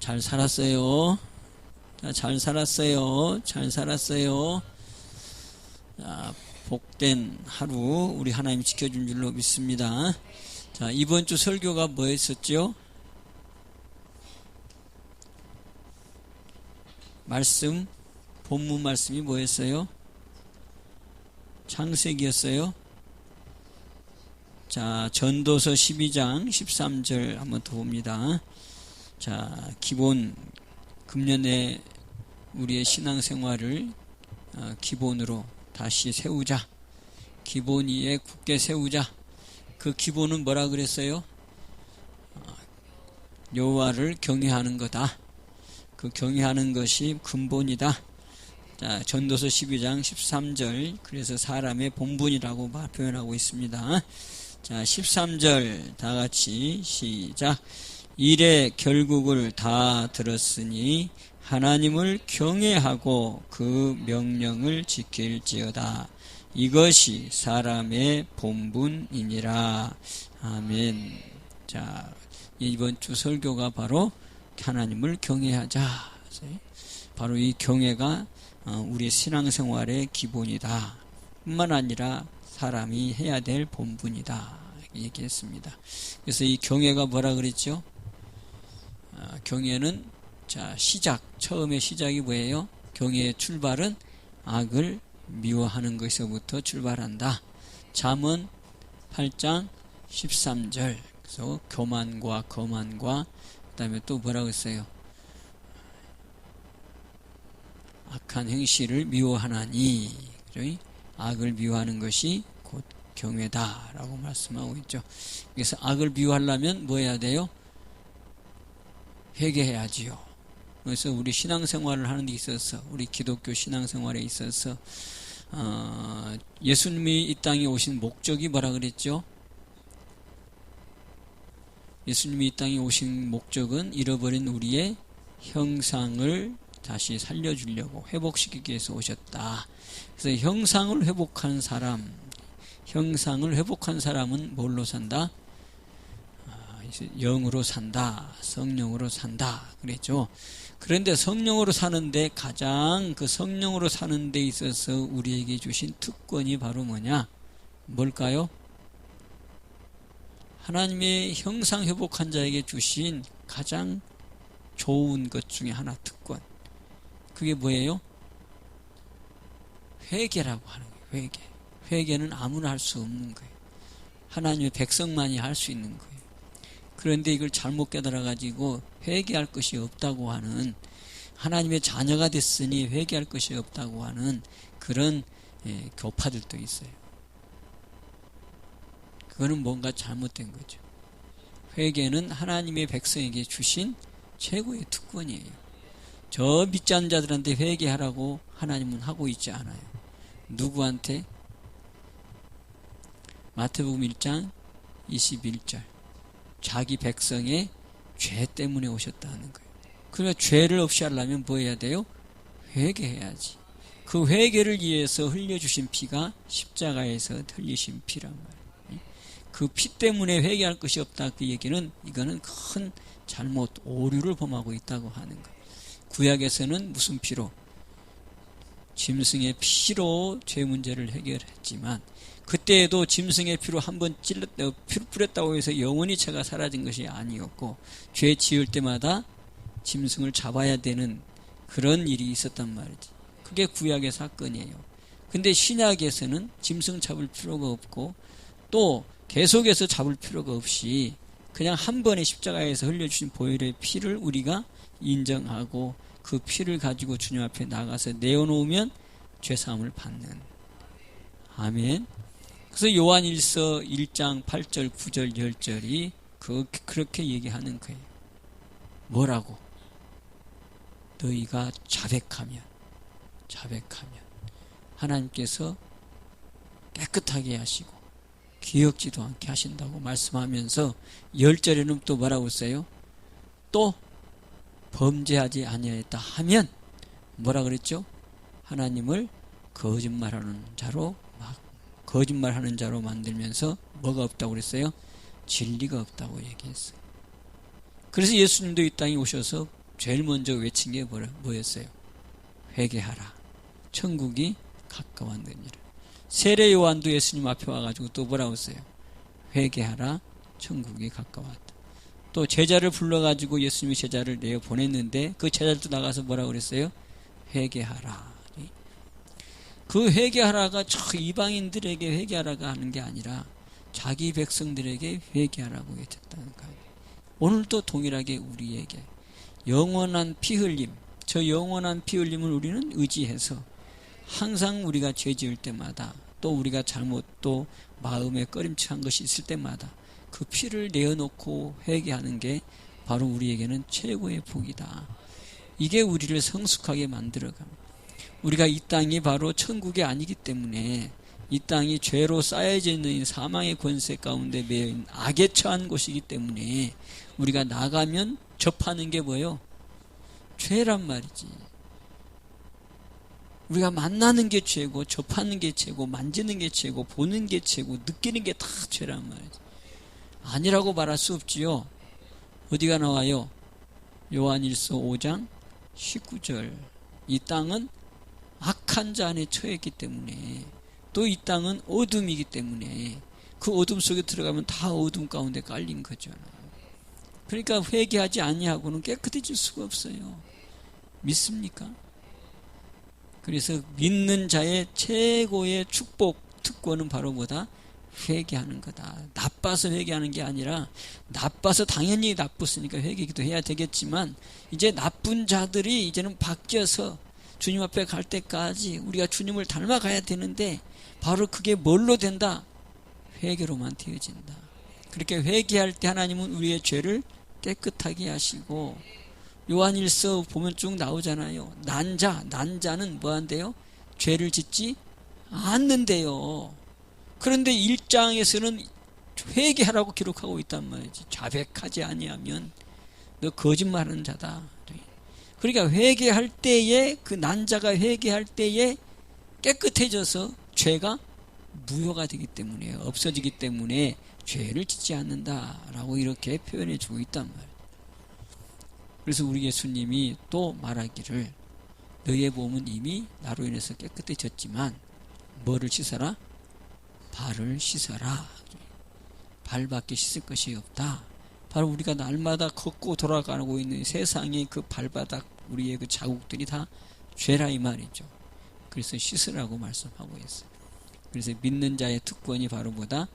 잘 살았어요. 잘 살았어요. 잘 살았어요. 자, 복된 하루 우리 하나님 지켜준 줄로 믿습니다. 자, 이번 주 설교가 뭐였었죠? 말씀, 본문 말씀이 뭐였어요? 창세기였어요. 자, 전도서 12장 13절 한번 더 봅니다. 자, 기본 금년에 우리의 신앙생활을 기본으로 다시 세우자. 기본 위에 굳게 세우자. 그 기본은 뭐라 그랬어요? 여호와를 경외하는 거다. 그 경외하는 것이 근본이다. 자, 전도서 12장 13절, 그래서 사람의 본분이라고 표현하고 있습니다. 자, 13절 다 같이 시작. 일의 결국을 다 들었으니 하나님을 경외하고 그 명령을 지킬지어다. 이것이 사람의 본분이니라. 아멘. 자, 이번 주 설교가 바로 하나님을 경외하자. 바로 이 경외가 우리 신앙생활의 기본이다. 뿐만 아니라 사람이 해야 될 본분이다. 얘기했습니다. 그래서 이 경외가 뭐라 그랬죠? 경외는 자, 처음의 시작이 뭐예요? 경외의 출발은 악을 미워하는 것에서부터 출발한다. 잠언 8장 13절. 그래서 교만과 거만과 그다음에 또 뭐라고 했어요? 악한 행실을 미워하나니. 그죠? 악을 미워하는 것이 곧 경외다라고 말씀하고 있죠. 그래서 악을 미워하려면 뭐 해야 돼요? 회개해야지요. 그래서 우리 신앙생활을 하는 데 있어서, 우리 기독교 신앙생활에 있어서 예수님이 이 땅에 오신 목적이 뭐라 그랬죠? 예수님이 이 땅에 오신 목적은 잃어버린 우리의 형상을 다시 살려주려고, 회복시키기 위해서 오셨다. 그래서 형상을 회복한 사람은 뭘로 산다? 영으로 산다. 성령으로 산다. 그랬죠. 그런데 성령으로 사는데 가장 그 성령으로 사는 데 있어서 우리에게 주신 특권이 바로 뭐냐? 뭘까요? 하나님의 형상 회복한 자에게 주신 가장 좋은 것 중에 하나, 특권. 그게 뭐예요? 회개라고 하는 거예요. 회개는 아무나 할 수 없는 거예요. 하나님의 백성만이 할 수 있는 거예요. 그런데 이걸 잘못 깨달아가지고 회개할 것이 없다고 하는, 하나님의 자녀가 됐으니 회개할 것이 없다고 하는 그런 교파들도 있어요. 그거는 뭔가 잘못된 거죠. 회개는 하나님의 백성에게 주신 최고의 특권이에요. 저 믿지 않는 자들한테 회개하라고 하나님은 하고 있지 않아요. 누구한테? 마태복음 1장 21절. 자기 백성의 죄 때문에 오셨다는 거예요. 그러면 죄를 없이 하려면 뭐 해야 돼요? 회개해야지. 그 회개를 위해서 흘려주신 피가 십자가에서 흘리신 피란 말이에요. 그 피 때문에 회개할 것이 없다. 그 얘기는, 이거는 큰 잘못, 오류를 범하고 있다고 하는 거예요. 구약에서는 무슨 피로? 짐승의 피로 죄 문제를 해결했지만, 그때에도 짐승의 피로 한번 피를 뿌렸다고 해서 영원히 죄가 사라진 것이 아니었고, 죄 지을 때마다 짐승을 잡아야 되는 그런 일이 있었단 말이지. 그게 구약의 사건이에요. 근데 신약에서는 짐승 잡을 필요가 없고, 또 계속해서 잡을 필요가 없이 그냥 한 번에 십자가에서 흘려주신 보혈의 피를 우리가 인정하고 그 피를 가지고 주님 앞에 나가서 내어놓으면 죄사함을 받는. 아멘. 그래서 요한일서 1장 8절 9절 10절이 그렇게 얘기하는 거예요. 뭐라고? 너희가 자백하면 하나님께서 깨끗하게 하시고 기억지도 않게 하신다고 말씀하면서 10절에는 또 뭐라고 써요? 또 범죄하지 아니하였다 하면 뭐라 그랬죠? 하나님을 거짓말하는 자로 만들면서 뭐가 없다고 그랬어요? 진리가 없다고 얘기했어요. 그래서 예수님도 이 땅에 오셔서 제일 먼저 외친 게 뭐였어요? 회개하라. 천국이 가까웠느니라. 세례 요한도 예수님 앞에 와가지고 또 뭐라고 했어요? 회개하라. 천국이 가까웠다. 또 제자를 불러가지고 예수님이 제자를 내어 보냈는데 그 제자들도 나가서 뭐라고 그랬어요? 회개하라. 그 회개하라가 저 이방인들에게 회개하라가 하는 게 아니라 자기 백성들에게 회개하라고 외쳤다는 거예요. 오늘도 동일하게 우리에게 영원한 피 흘림, 저 영원한 피 흘림을 우리는 의지해서 항상 우리가 죄 지을 때마다 또 우리가 잘못 또 마음에 꺼림칙한 것이 있을 때마다 그 피를 내어놓고 회개하는 게 바로 우리에게는 최고의 복이다. 이게 우리를 성숙하게 만들어갑니다. 우리가 이 땅이 바로 천국이 아니기 때문에 이 땅이 죄로 쌓여져 있는 사망의 권세 가운데 매여있는 악에 처한 곳이기 때문에 우리가 나가면 접하는 게 뭐예요? 죄란 말이지. 우리가 만나는 게 죄고 접하는 게 죄고 만지는 게 죄고 보는 게 죄고 느끼는 게 다 죄란 말이지. 아니라고 말할 수 없지요. 어디가 나와요? 요한일서 5장 19절. 이 땅은 악한 자 안에 처했기 때문에 또 이 땅은 어둠이기 때문에 그 어둠 속에 들어가면 다 어둠 가운데 깔린 거잖아요. 그러니까 회개하지 아니하고는 깨끗해질 수가 없어요. 믿습니까? 그래서 믿는 자의 최고의 축복 특권은 바로 뭐다? 회개하는 거다. 나빠서 회개하는 게 아니라 나빠서 당연히 나빴으니까 회개기도 해야 되겠지만 이제 나쁜 자들이 이제는 바뀌어서 주님 앞에 갈 때까지 우리가 주님을 닮아가야 되는데 바로 그게 뭘로 된다? 회개로만 되어진다. 그렇게 회개할 때 하나님은 우리의 죄를 깨끗하게 하시고 요한일서 보면 쭉 나오잖아요. 난자는 뭐 한대요? 죄를 짓지 않는데요. 그런데 1장에서는 회개하라고 기록하고 있단 말이지. 자백하지 아니하면 너 거짓말하는 자다. 그러니까 회개할 때에 그 난자가 회개할 때에 깨끗해져서 죄가 무효가 되기 때문에 없어지기 때문에 죄를 짓지 않는다라고 이렇게 표현해 주고 있단 말이에요. 그래서 우리 예수님이 또 말하기를 너의 몸은 이미 나로 인해서 깨끗해졌지만 뭐를 씻어라? 발을 씻어라. 발밖에 씻을 것이 없다. 바로 우리가 날마다 걷고 돌아가고 있는 세상의 그 발바닥 우리의 그 자국들이 다 죄라 이 말이죠. 그래서 씻으라고 말씀하고 있어요. 그래서 믿는 자의 특권이 바로 뭐다?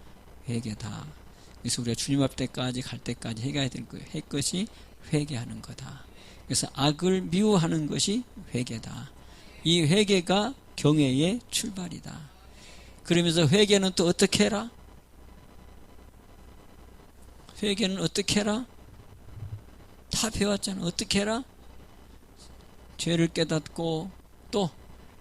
회개다. 그래서 우리가 주님 앞에까지 갈 때까지 해가야 될 거예요. 할 것이 회개하는 거다. 그래서 악을 미워하는 것이 회개다. 이 회개가 경외의 출발이다. 그러면서 회개는 또 어떻게 해라? 회개는 어떻게 해라? 다 배웠잖아. 어떻게 해라? 죄를 깨닫고 또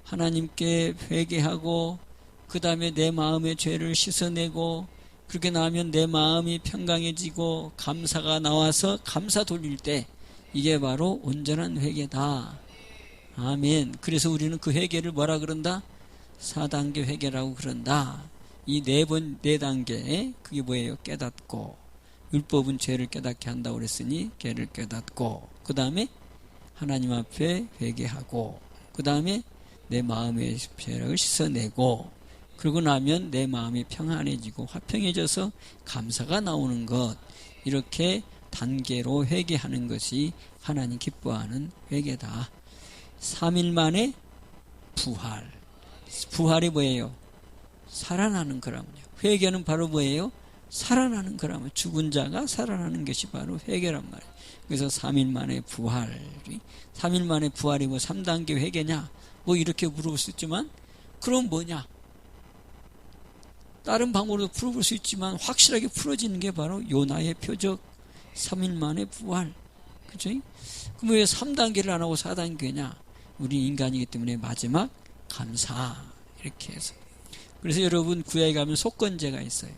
하나님께 회개하고 그 다음에 내 마음의 죄를 씻어내고 그렇게 나오면 내 마음이 평강해지고 감사가 나와서 감사 돌릴 때 이게 바로 온전한 회개다. 아멘. 그래서 우리는 그 회개를 뭐라 그런다? 4단계 회개라고 그런다. 이 네 단계 그게 뭐예요? 깨닫고 율법은 죄를 깨닫게 한다고 그랬으니 죄를 깨닫고 그 다음에 하나님 앞에 회개하고 그 다음에 내 마음의 죄를 씻어내고 그러고 나면 내 마음이 평안해지고 화평해져서 감사가 나오는 것 이렇게 단계로 회개하는 것이 하나님 기뻐하는 회개다. 3일 만에 부활. 부활이 뭐예요? 살아나는 거라면요. 회개는 바로 뭐예요? 살아나는 거라면 죽은 자가 살아나는 것이 바로 회개란 말이에요. 그래서 3일 만에 부활이 3일 만에 부활이 뭐 3단계 회개냐 뭐 이렇게 물어볼 수 있지만 그럼 뭐냐 다른 방법으로 풀어볼 수 있지만 확실하게 풀어지는 게 바로 요나의 표적 3일 만에 부활. 그죠? 그럼 왜 3단계를 안 하고 4단계냐? 우리 인간이기 때문에 마지막 감사. 이렇게 해서. 그래서 여러분 구약에 가면 속건제가 있어요.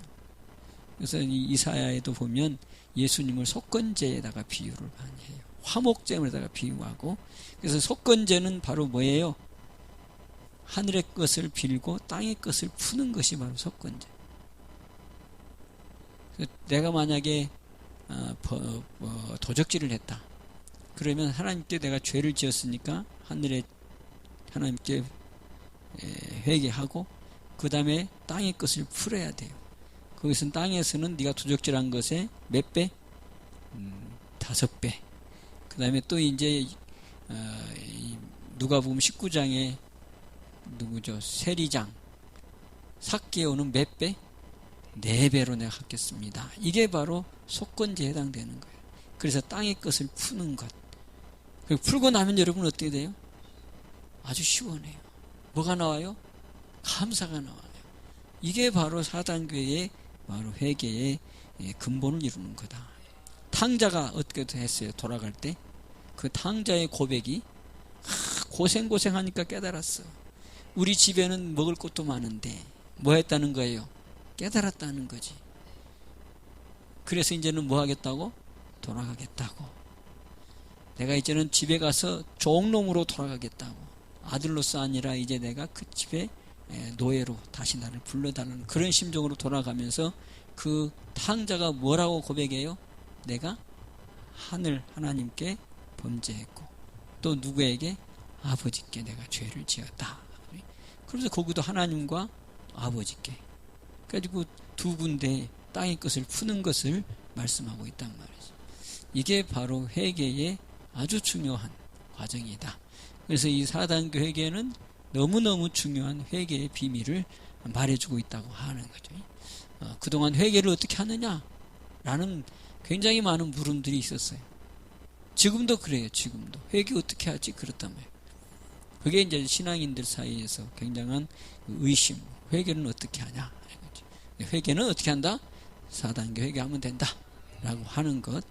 그래서 이사야에도 보면 예수님을 속건제에다가 비유를 많이 해요. 화목제물에다가 비유하고. 그래서 속건제는 바로 뭐예요? 하늘의 것을 빌고 땅의 것을 푸는 것이 바로 속건제. 내가 만약에 도적질을 했다. 그러면 하나님께 내가 죄를 지었으니까 하늘에 하나님께 회개하고 그 다음에 땅의 것을 풀어야 돼요. 거기서는 땅에서는 네가 도적질한 것에 몇 배? 5배. 그 다음에 또 이제 누가복음 19장에 누구죠? 세리장 삭개오는 몇 배? 4배로 내가 갚겠습니다. 이게 바로 속건제에 해당되는 거예요. 그래서 땅의 것을 푸는 것. 풀고 나면 여러분 어떻게 돼요? 아주 시원해요. 뭐가 나와요? 감사가 나와요. 이게 바로 사단교회의 바로 회개의 근본을 이루는 거다. 탕자가 어떻게 했어요? 돌아갈 때 그 탕자의 고백이 고생하니까 깨달았어. 우리 집에는 먹을 것도 많은데 뭐 했다는 거예요? 깨달았다는 거지. 그래서 이제는 뭐 하겠다고? 돌아가겠다고. 내가 이제는 집에 가서 종놈으로 돌아가겠다고. 아들로서 아니라 이제 내가 그 집에 노예로 다시 나를 불러달라는 그런 심정으로 돌아가면서 그 탕자가 뭐라고 고백해요? 내가 하나님께 범죄했고 또 누구에게? 아버지께 내가 죄를 지었다. 그래서 거기도 하나님과 아버지께 그래가지고 두 군데 땅의 것을 푸는 것을 말씀하고 있단 말이죠. 이게 바로 회개의 아주 중요한 과정이다. 그래서 이 사단교 회개는 너무너무 중요한 회개의 비밀을 말해주고 있다고 하는 거죠. 그동안 회개를 어떻게 하느냐? 라는 굉장히 많은 물음들이 있었어요. 지금도 그래요. 지금도. 회개 어떻게 하지? 그렇단 말이에요. 그게 이제 신앙인들 사이에서 굉장한 의심. 회개는 어떻게 하냐? 회개는 어떻게 한다? 사단교 회개하면 된다. 라고 하는 것.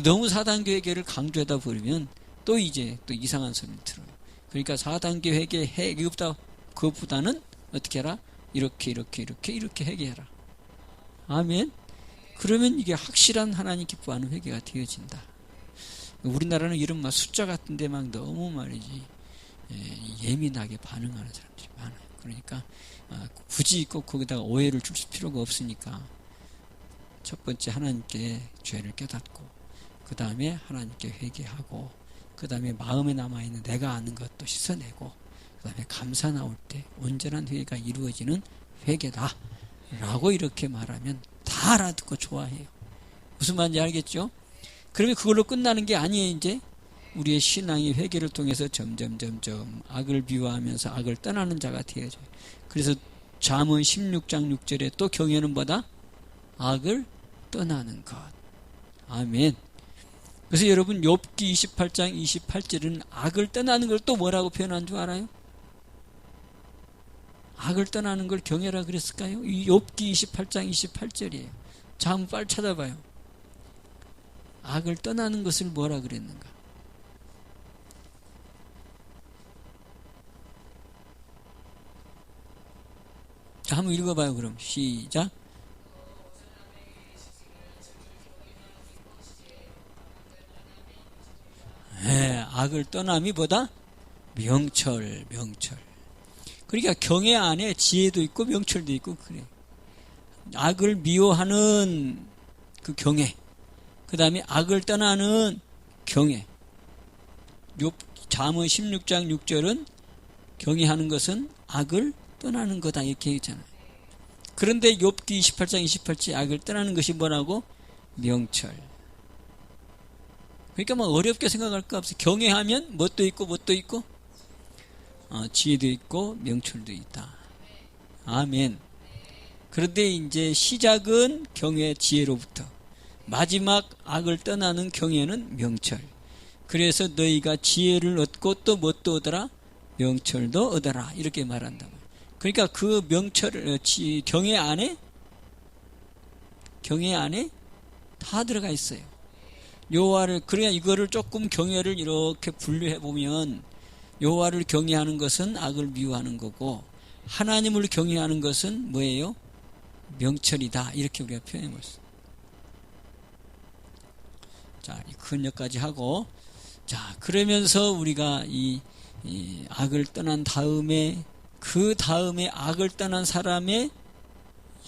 너무 사단교 회개를 강조하다 버리면 또 이제 또 이상한 소리를 들어요. 그러니까 사단교 회개 그것보다는 어떻게 해라? 이렇게 회개해라. 아멘. 그러면 이게 확실한 하나님 기뻐하는 회개가 되어진다. 우리나라는 이런 막 숫자 같은데 막 너무 말이지 예민하게 반응하는 사람들이 많아요. 그러니까 굳이 꼭 거기다가 오해를 줄 필요가 없으니까 첫 번째 하나님께 죄를 깨닫고 그 다음에 하나님께 회개하고 그 다음에 마음에 남아있는 내가 아는 것도 씻어내고 그 다음에 감사 나올 때 온전한 회개가 이루어지는 회개다 라고 이렇게 말하면 다 알아듣고 좋아해요. 무슨 말인지 알겠죠? 그러면 그걸로 끝나는 게 아니에요. 이제 우리의 신앙이 회개를 통해서 점점 악을 비워하면서 악을 떠나는 자가 되어져요. 그래서 잠언 16장 6절에 또 경외는 뭐다? 악을 떠나는 것. 아멘. 그래서 여러분 욥기 28장 28절은 악을 떠나는 걸 또 뭐라고 표현한 줄 알아요? 악을 떠나는 걸 경외라 그랬을까요? 이 욥기 28장 28절이에요. 자, 한번 빨리 찾아봐요. 악을 떠나는 것을 뭐라 그랬는가? 자, 한번 읽어봐요. 그럼 시작. 악을 떠남이 보다 명철. 그러니까 경외 안에 지혜도 있고 명철도 있고 그래. 악을 미워하는 그 경외. 그 다음에 악을 떠나는 경외. 잠언 16장 6절은 경외하는 것은 악을 떠나는 거다 이렇게 했잖아요. 그런데 욥기 28장 28절 악을 떠나는 것이 뭐라고? 명철. 그러니까 뭐 어렵게 생각할 거 없어. 경외하면 뭣도 있고 지혜도 있고 명철도 있다. 아멘. 그런데 이제 시작은 경외 지혜로부터 마지막 악을 떠나는 경외는 명철. 그래서 너희가 지혜를 얻고 또 뭣도 얻어라? 명철도 얻어라. 이렇게 말한다. 그러니까 그 명철, 경외 안에 다 들어가 있어요. 여호와를, 그러니까 이거를 조금 경외를 이렇게 분류해 보면 여호와를 경외하는 것은 악을 미워하는 거고 하나님을 경외하는 것은 뭐예요? 명철이다. 이렇게 우리가 표현해 볼수. 자, 큰 역까지 하고, 자, 그러면서 우리가 이 악을 떠난 다음에 그 다음에 악을 떠난 사람의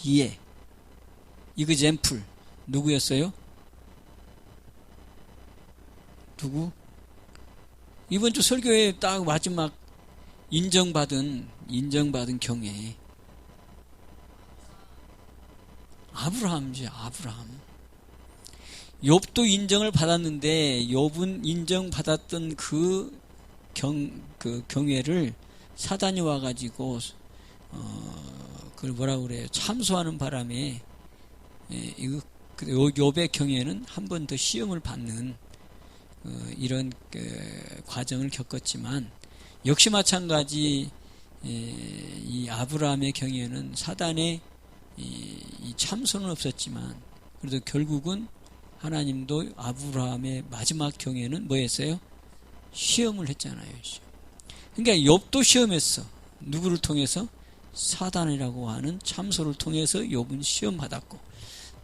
이해, 이그젬플 누구였어요? 누구? 이번 주 설교에 딱 마지막 인정받은 경애. 아브라함이지, 아브라함. 욥도 인정을 받았는데 욥은 인정받았던 그 경외를 사단이 와가지고 그걸 뭐라 그래요? 참소하는 바람에 이거 욥의 경외는 한 번 더 시험을 받는 이런 과정을 겪었지만 역시 마찬가지 이 아브라함의 경외는 사단의 이 참소는 없었지만 그래도 결국은 하나님도 아브라함의 마지막 경외는 뭐였어요? 시험을 했잖아요. 그러니까 욥도 시험했어. 누구를 통해서? 사단이라고 하는 참소를 통해서 욥은 시험 받았고,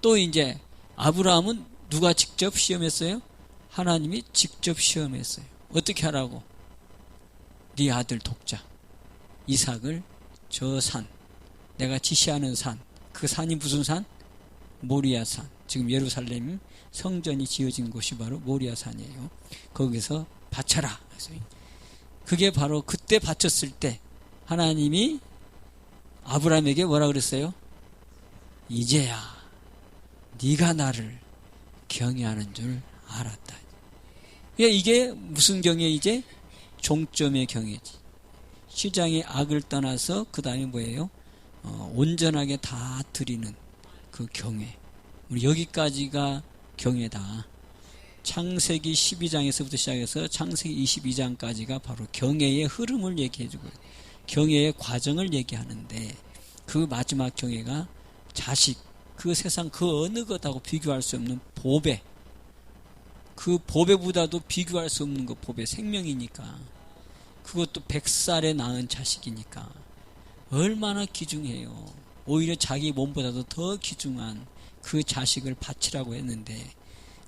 또 이제 아브라함은 누가 직접 시험했어요? 하나님이 직접 시험했어요. 어떻게 하라고? 네 아들 독자 이삭을 저 산, 내가 지시하는 산, 그 산이 무슨 산? 모리아산. 지금 예루살렘 성전이 지어진 곳이 바로 모리아산이에요. 거기서 바쳐라. 그게 바로 그때 바쳤을 때 하나님이 아브라함에게 뭐라 그랬어요? 이제야 네가 나를 경외하는 줄 알았다. 이게 무슨 경외? 이제 종점의 경외지. 시장의 악을 떠나서 그 다음에 뭐예요? 온전하게 다 드리는 그 경외. 우리 여기까지가 경외다. 창세기 12장에서부터 시작해서 창세기 22장까지가 바로 경외의 흐름을 얘기해주고 경외의 과정을 얘기하는데, 그 마지막 경외가 자식, 그 세상 그 어느 것하고 비교할 수 없는 보배, 그 보배보다도 비교할 수 없는 그 보배, 생명이니까, 그것도 100살에 낳은 자식이니까 얼마나 귀중해요. 오히려 자기 몸보다도 더 귀중한 그 자식을 바치라고 했는데,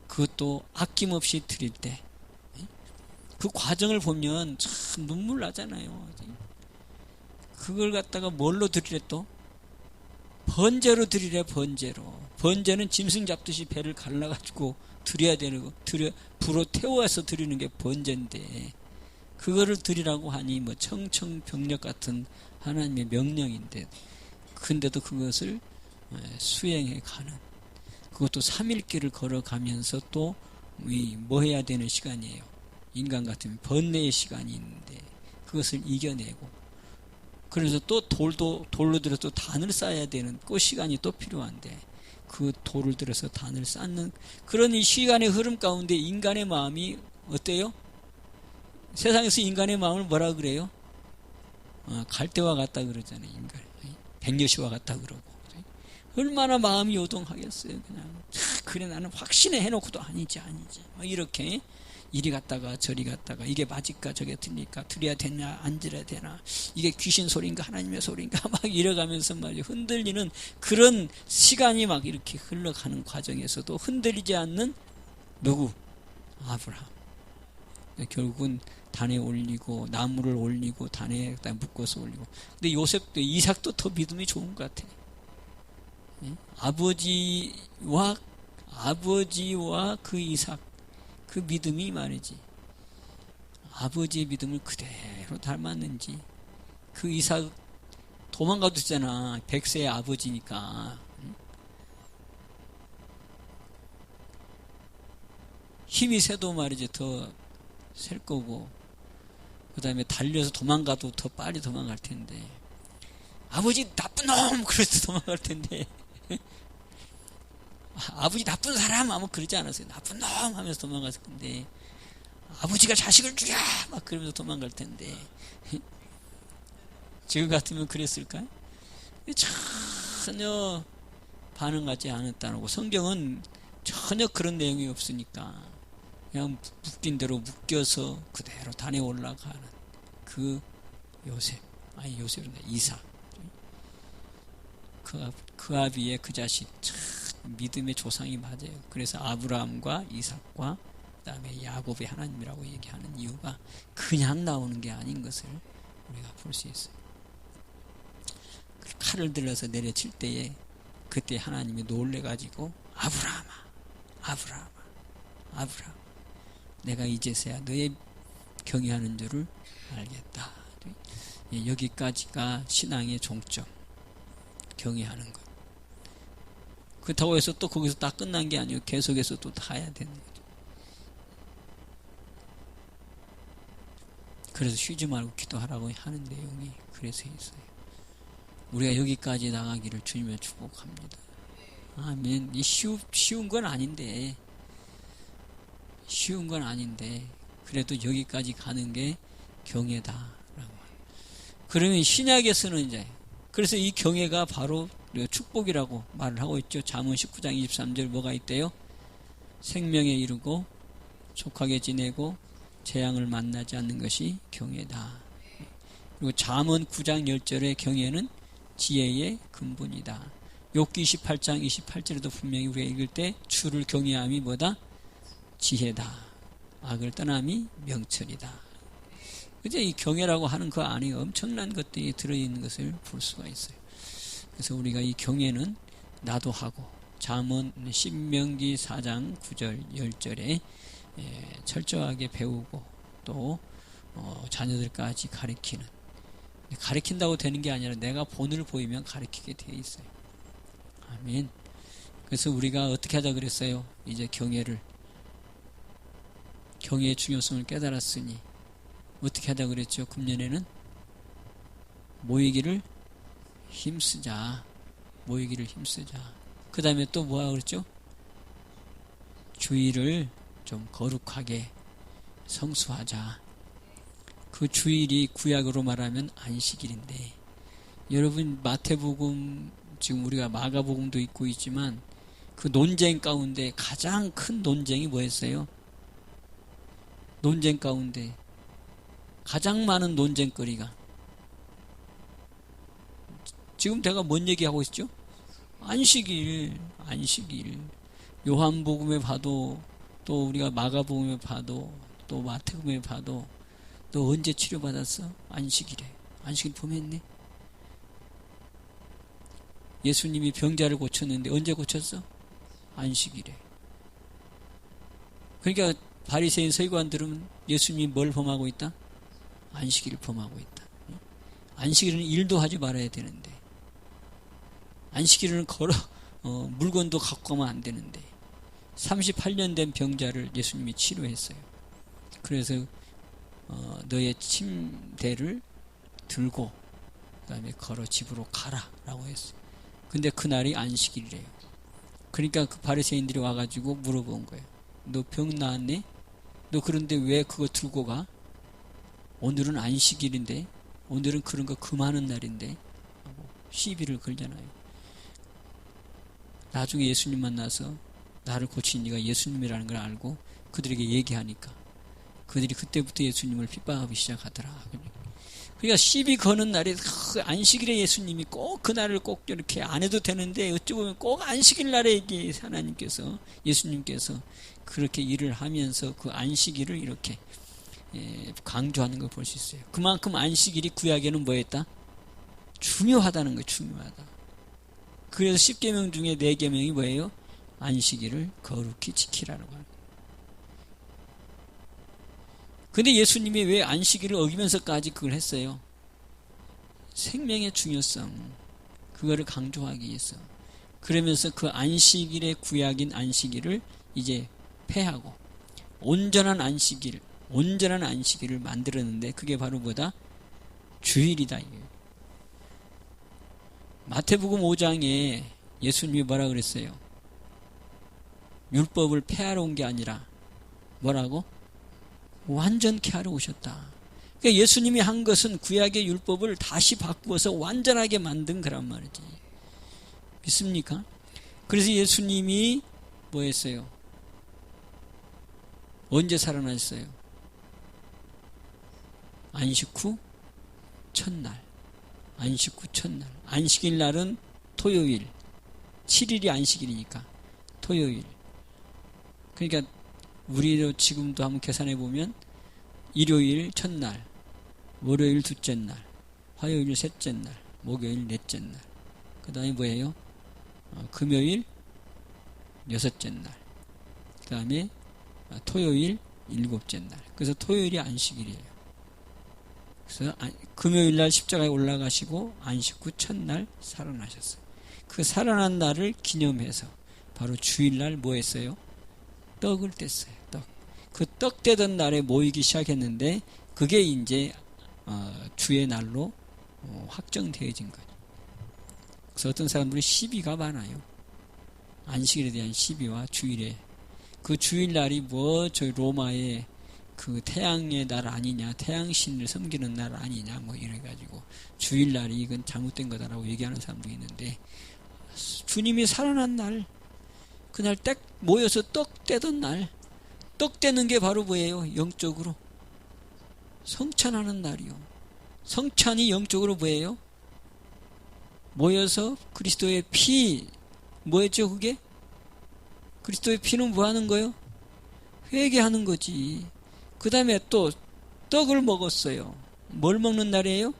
그것도 아낌없이 드릴 때 그 과정을 보면 참 눈물 나잖아요. 그걸 갖다가 뭘로 드리래? 또 번제로 드리래. 번제는 짐승 잡듯이 배를 갈라가지고 드려야 되는 거, 불로 태워서 드리는 게 번제인데, 그거를 드리라고 하니 뭐 청청병력 같은 하나님의 명령인데, 근데도 그것을 수행해 가는, 그것도 3일길을 걸어가면서 또 뭐 해야 되는 시간이에요. 인간 같으면 번뇌의 시간이 있는데 그것을 이겨내고, 그래서 또 돌로 들어서 또 단을 쌓아야 되는 그 시간이 또 필요한데, 그 돌을 들어서 단을 쌓는 그런 이 시간의 흐름 가운데 인간의 마음이 어때요? 세상에서 인간의 마음을 뭐라 그래요? 갈대와 같다 그러잖아요. 인간 백려시와 같다 그러고. 얼마나 마음이 요동하겠어요. 그래 나는 확신해 해놓고도 아니지 이렇게 이리 갔다가 저리 갔다가, 이게 맞을까 저게 틀릴까, 드려야 되냐 안 드려야 되나, 이게 귀신 소리인가 하나님의 소리인가 막 이래가면서 말이에요. 흔들리는 그런 시간이 막 이렇게 흘러가는 과정에서도 흔들리지 않는 누구? 아브라함. 결국은 단에 올리고 나무를 올리고 단에 묶어서 올리고. 근데 요셉도 이삭도 더 믿음이 좋은 것 같아. 아버지와 그 이삭, 그 믿음이 말이지, 아버지의 믿음을 그대로 닮았는지. 그 이삭 도망가도 있잖아. 100세의 아버지니까. 힘이 세도 말이지 더 셀 거고, 그 다음에 달려서 도망가도 더 빨리 도망갈 텐데, 아버지 나쁜 놈 그래서 도망갈 텐데 아버지 나쁜 사람 하면 그러지 않았어요. 나쁜 놈 하면서 도망갔을 건데, 아버지가 자식을 죽여 막 그러면서 도망갈 텐데 지금 같으면 그랬을까요? 전혀 반응하지 않았다는 거. 성경은 전혀 그런 내용이 없으니까 그냥 묶인 대로 묶여서 그대로 단에 올라가는 그 요셉, 아니 요셉은 이삭, 그 아비의 그 자식, 참 믿음의 조상이 맞아요. 그래서 아브라함과 이삭과 그 다음에 야곱의 하나님이라고 얘기하는 이유가 그냥 나오는 게 아닌 것을 우리가 볼 수 있어요. 칼을 들어서 내려칠 때에 그때 하나님이 놀래가지고 아브라함아 내가 이제서야 너의 경외하는 줄을 알겠다. 여기까지가 신앙의 종점. 경외하는 것. 그렇다고 해서 또 거기서 딱 끝난 게 아니고 계속해서 또 가야 되는 거죠. 그래서 쉬지 말고 기도하라고 하는 내용이 그래서 있어요. 우리가 여기까지 나가기를 주님의 축복합니다. 아멘. 이 쉬운 건 아닌데, 쉬운 건 아닌데, 그래도 여기까지 가는 게 경외다라고. 그러면 신약에서는 이제, 그래서 이 경외가 바로 축복이라고 말을 하고 있죠. 잠언 19장 23절 뭐가 있대요? 생명에 이르고 족하게 지내고 재앙을 만나지 않는 것이 경외다. 그리고 잠언 9장 10절의 경외는 지혜의 근본이다. 욥기 28장 28절에도 분명히 우리가 읽을 때 주를 경외함이 뭐다? 지혜다. 악을 떠남이 명철이다. 그죠? 이 경외라고 하는 그 안에 엄청난 것들이 들어있는 것을 볼 수가 있어요. 그래서 우리가 이 경외는 나도 하고 잠언 신명기 4장 9절 10절에 철저하게 배우고 또 자녀들까지 가르치는, 가르친다고 되는 게 아니라 내가 본을 보이면 가르치게 되어 있어요. 아멘. 그래서 우리가 어떻게 하자 그랬어요? 이제 경외의 중요성을 깨달았으니 어떻게 하자 그랬죠? 금년에는 모이기를 힘쓰자. 그 다음에 또 뭐하고 그랬죠? 주일을 좀 거룩하게 성수하자. 그 주일이 구약으로 말하면 안식일인데, 여러분 마태복음, 지금 우리가 마가복음도 있고 있지만 그 논쟁 가운데 가장 큰 논쟁이 뭐였어요? 논쟁 가운데 가장 많은 논쟁거리가, 지금 내가 뭔 얘기하고 있죠? 안식일. 요한복음에 봐도 또 우리가 마가복음에 봐도 또 마태복음에 봐도 너 언제 치료받았어? 안식일에. 안식일 범했네? 예수님이 병자를 고쳤는데 언제 고쳤어? 안식일에. 그러니까 바리새인 서기관들은 예수님이 뭘 범하고 있다? 안식일을 범하고 있다. 안식일은 일도 하지 말아야 되는데, 안식일은 물건도 갖고 가면 안 되는데 38년 된 병자를 예수님이 치료했어요. 그래서 너의 침대를 들고 그 다음에 걸어 집으로 가라 라고 했어요. 근데 그날이 안식일이래요. 그러니까 그 바리새인들이 와가지고 물어본 거예요. 너 병 나았네? 너 그런데 왜 그거 들고 가? 오늘은 안식일인데, 오늘은 그런 거 금하는 날인데 시비를 걸잖아요. 나중에 예수님 만나서 나를 고친 네가 예수님이라는 걸 알고 그들에게 얘기하니까 그들이 그때부터 예수님을 핍박하기 시작하더라. 그러니까 시비 거는 날에 안식일에 예수님이 꼭 그날을 꼭 이렇게 안 해도 되는데 어찌 보면 꼭 안식일 날에 이게 하나님께서, 예수님께서 그렇게 일을 하면서 그 안식일을 이렇게 강조하는 걸 볼 수 있어요. 그만큼 안식일이 구약에는 뭐였다? 중요하다는 거예요. 중요하다. 그래서 10계명 중에 4계명이 뭐예요? 안식일을 거룩히 지키라는 거예요. 근데 예수님이 왜 안식일을 어기면서까지 그걸 했어요? 생명의 중요성, 그거를 강조하기 위해서. 그러면서 그 안식일의 구약인 안식일을 이제 폐하고 온전한 안식일을 만들었는데 그게 바로 뭐다? 주일이다. 이거예요. 마태복음 5장에 예수님이 뭐라 그랬어요? 율법을 폐하러 온 게 아니라 뭐라고? 완전케 하러 오셨다. 그러니까 예수님이 한 것은 구약의 율법을 다시 바꾸어서 완전하게 만든 거란 말이지. 믿습니까? 그래서 예수님이 뭐 했어요? 언제 살아나셨어요? 안식 후 첫날. 안식일 날은 토요일. 7일이 안식일이니까 토요일. 그러니까 우리로 지금도 한번 계산해 보면 일요일 첫날, 월요일 둘째 날, 화요일 셋째 날, 목요일 넷째 날, 그 다음에 뭐예요? 금요일 여섯째 날, 그 다음에 토요일 일곱째 날. 그래서 토요일이 안식일이에요. 그래서 금요일 날 십자가에 올라가시고 안식 후 첫날 살아나셨어요. 그 살아난 날을 기념해서 바로 주일날 뭐 했어요? 떡을 뗐어요. 떡. 그 떡 떼던 날에 모이기 시작했는데 그게 이제 주의 날로 확정되어진 거죠. 그래서 어떤 사람들이 시비가 많아요. 안식일에 대한 시비와 주일에. 그 주일날이 뭐 저희 로마의 그 태양의 날 아니냐, 태양신을 섬기는 날 아니냐, 뭐 이래가지고 주일날이 이건 잘못된 거다라고 얘기하는 사람도 있는데, 주님이 살아난 날, 그날 딱 모여서 떡 떼던 날, 떡 떼는 게 바로 뭐예요? 영적으로 성찬하는 날이요. 성찬이 영적으로 뭐예요? 모여서 그리스도의 피, 뭐였죠 그게? 그리스도의 피는 뭐 하는 거예요? 회개하는 거지. 그 다음에 또 떡을 먹었어요. 뭘 먹는 날이에요?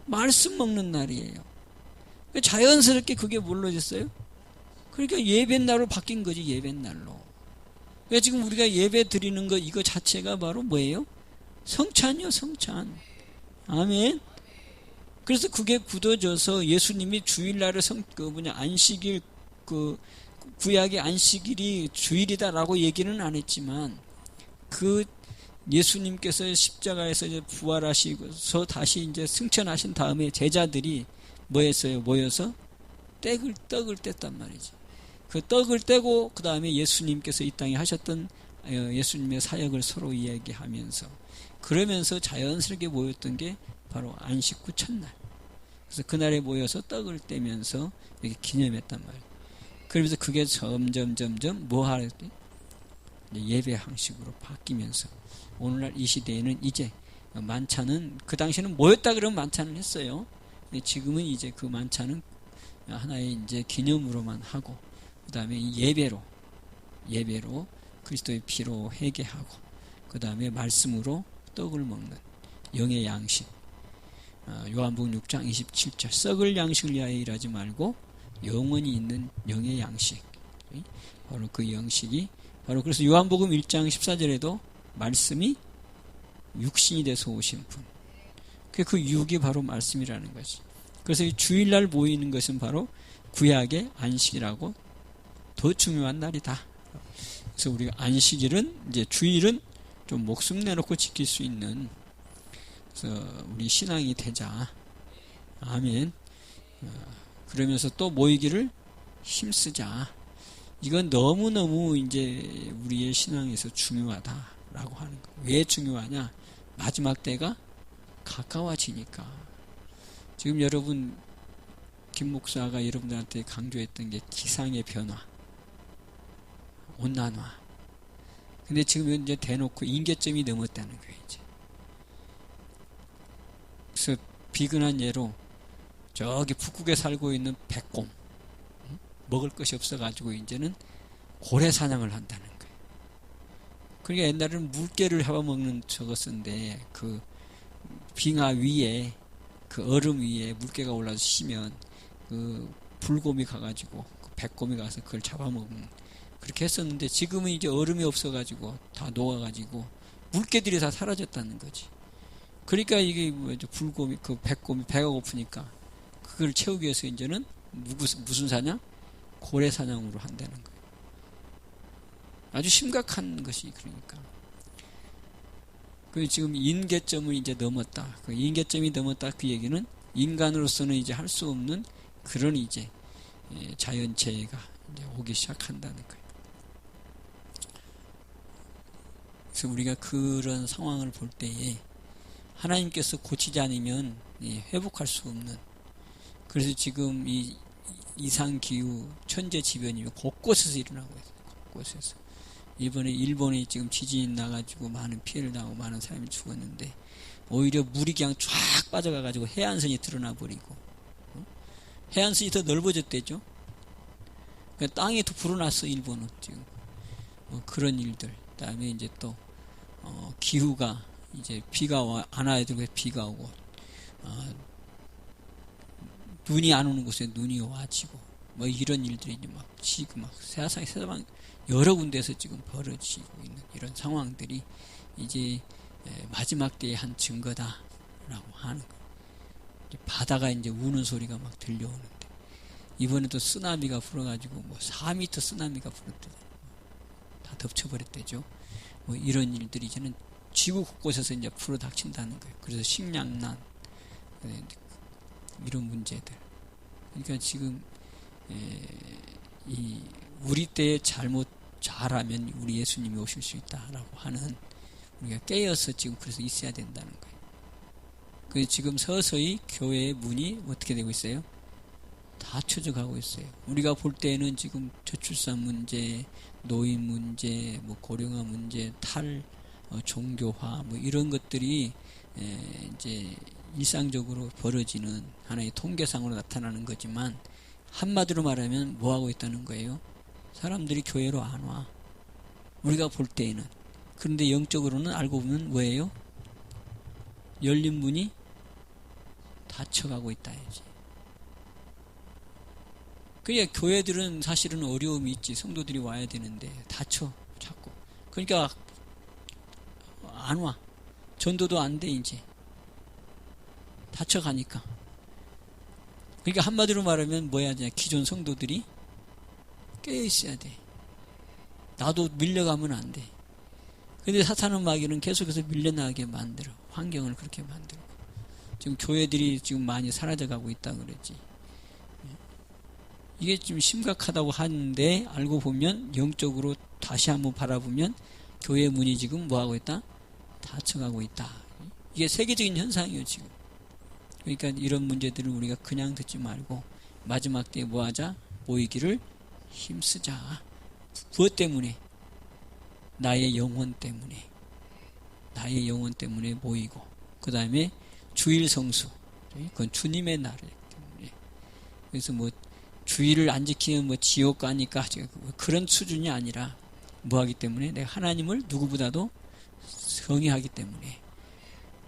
말씀 먹는 날이에요. 자연스럽게 그게 뭘로졌어요? 그러니까 예배날로 바뀐 거지. 예배날로. 그러니까 지금 우리가 예배 드리는 거 이거 자체가 바로 뭐예요? 성찬이요. 성찬. 아멘. 그래서 그게 굳어져서 예수님이 주일날을 안식일, 구약의 안식일이 주일이다라고 얘기는 안 했지만, 그 예수님께서 십자가에서 이제 부활하시고서 다시 이제 승천하신 다음에 제자들이 뭐 했어요? 모여서 떡을 뗐단 말이지. 그 떡을 떼고 그 다음에 예수님께서 이 땅에 하셨던 예수님의 사역을 서로 이야기하면서, 그러면서 자연스럽게 모였던 게 바로 안식 후 첫날. 그래서 그날에 모여서 떡을 떼면서 이렇게 기념했단 말이에요. 그러면서 그게 점점 뭐 할 때? 예배 형식으로 바뀌면서 오늘날 이 시대에는 이제 만찬은, 그 당시에는 모였다 그러면 만찬을 했어요. 근데 지금은 이제 그 만찬은 하나의 이제 기념으로만 하고, 그 다음에 예배로 그리스도의 피로 회개하고, 그 다음에 말씀으로 떡을 먹는 영의 양식. 요한복음 6장 27절 썩을 양식을 위하여 일하지 말고 영원히 있는 영의 양식. 바로 그 양식이 바로, 그래서 요한복음 1장 14절에도 말씀이 육신이 돼서 오신 분. 그 육이 바로 말씀이라는 거지. 그래서 이 주일날 모이는 것은 바로 구약의 안식이라고, 더 중요한 날이다. 그래서 우리가 안식일은, 이제 주일은 좀 목숨 내놓고 지킬 수 있는, 그래서 우리 신앙이 되자. 아멘. 그러면서 또 모이기를 힘쓰자. 이건 너무너무 이제 우리의 신앙에서 중요하다라고 하는 거. 왜 중요하냐? 마지막 때가 가까워지니까. 지금 여러분, 김 목사가 여러분들한테 강조했던 게 기상의 변화, 온난화. 근데 지금 이제 대놓고 임계점이 넘었다는 거예요, 이제. 그래서 비근한 예로 저기 북극에 살고 있는 백곰, 먹을 것이 없어가지고 이제는 고래 사냥을 한다는 거예요. 그러니까 옛날에는 물개를 잡아먹는 저것인데, 그 빙하 위에, 그 얼음 위에 물개가 올라서 쉬면 그 불곰이 가가지고, 그 백곰이 가서 그걸 잡아먹는, 그렇게 했었는데, 지금은 이제 얼음이 없어가지고 다 녹아가지고 물개들이 다 사라졌다는 거지. 그러니까 이게 뭐죠? 불곰이, 그 백곰이 배가 고프니까 그걸 채우기 위해서 이제는 무슨 사냥? 고래 사냥으로 한다는 거예요. 아주 심각한 것이. 그러니까 그 지금 임계점을 이제 넘었다. 그 임계점이 넘었다. 그 얘기는 인간으로서는 이제 할 수 없는 그런 이제 자연재해가 이제 오기 시작한다는 거예요. 그래서 우리가 그런 상황을 볼 때에 하나님께서 고치지 않으면 회복할 수 없는, 그래서 지금 이 이상기후 천재지변이 곳곳에서 일어나고 있어요. 곳곳에서. 이번에 일본에 지금 지진이 나가지고 많은 피해를 당하고 많은 사람이 죽었는데, 오히려 물이 그냥 쫙 빠져가가지고 해안선이 드러나 버리고, 해안선이 더 넓어졌대죠. 그러니까 땅이 더 불어났어, 일본은 지금. 그런 일들. 그다음에 이제 또 기후가 이제 비가 안 와야 되고 비가 오고, 눈이 안 오는 곳에 눈이 와지고, 뭐 이런 일들이 이제 막 지금 막 세상 여러 군데에서 지금 벌어지고 있는 이런 상황들이 이제 마지막 때의 한 증거다라고 하는 거예요. 바다가 이제 우는 소리가 막 들려오는데, 이번에도 쓰나미가 불어가지고 뭐 4m 쓰나미가 불었대. 다 덮쳐버렸대죠. 뭐 이런 일들이 이제는 지구 곳곳에서 이제 불어닥친다는 거예요. 그래서 식량난, 이런 문제들. 그러니까 지금 이 우리 때에 잘하면 우리 예수님이 오실 수 있다라고 하는, 우리가 깨어서 지금 그래서 있어야 된다는 거예요. 그래서 지금 서서히 교회의 문이 어떻게 되고 있어요? 닫혀져 가고 있어요. 우리가 볼 때는 지금 저출산 문제, 노인 문제, 뭐 고령화 문제, 종교화, 뭐 이런 것들이 이제 일상적으로 벌어지는 하나의 통계상으로 나타나는 거지만, 한마디로 말하면 뭐 하고 있다는 거예요? 사람들이 교회로 안 와. 우리가 볼 때에는. 그런데 영적으로는 알고 보면 뭐예요? 열린 문이 닫혀가고 있다 해야지. 그러니까 교회들은 사실은 어려움이 있지. 성도들이 와야 되는데 닫혀 자꾸. 그러니까 안 와. 전도도 안 돼 이제. 닫혀가니까. 그러니까 한마디로 말하면 뭐야 되냐. 기존 성도들이 깨어 있어야 돼. 나도 밀려가면 안 돼. 근데 사탄은 마귀는 계속해서 밀려나게 만들어. 환경을 그렇게 만들고. 지금 교회들이 지금 많이 사라져가고 있다 그러지. 이게 좀 심각하다고 하는데, 알고 보면 영적으로 다시 한번 바라보면 교회 문이 지금 뭐하고 있다? 닫혀가고 있다. 이게 세계적인 현상이에요 지금. 그러니까 이런 문제들을 우리가 그냥 듣지 말고 마지막 때에 뭐하자? 모이기를 힘쓰자. 무엇 때문에? 나의 영혼 때문에. 나의 영혼 때문에 모이고, 그 다음에 주일 성수. 그건 주님의 날이기 때문에. 그래서 뭐 주일을 안 지키면 뭐 지옥 가니까 그런 수준이 아니라, 뭐 하기 때문에? 내가 하나님을 누구보다도 경외하기 때문에,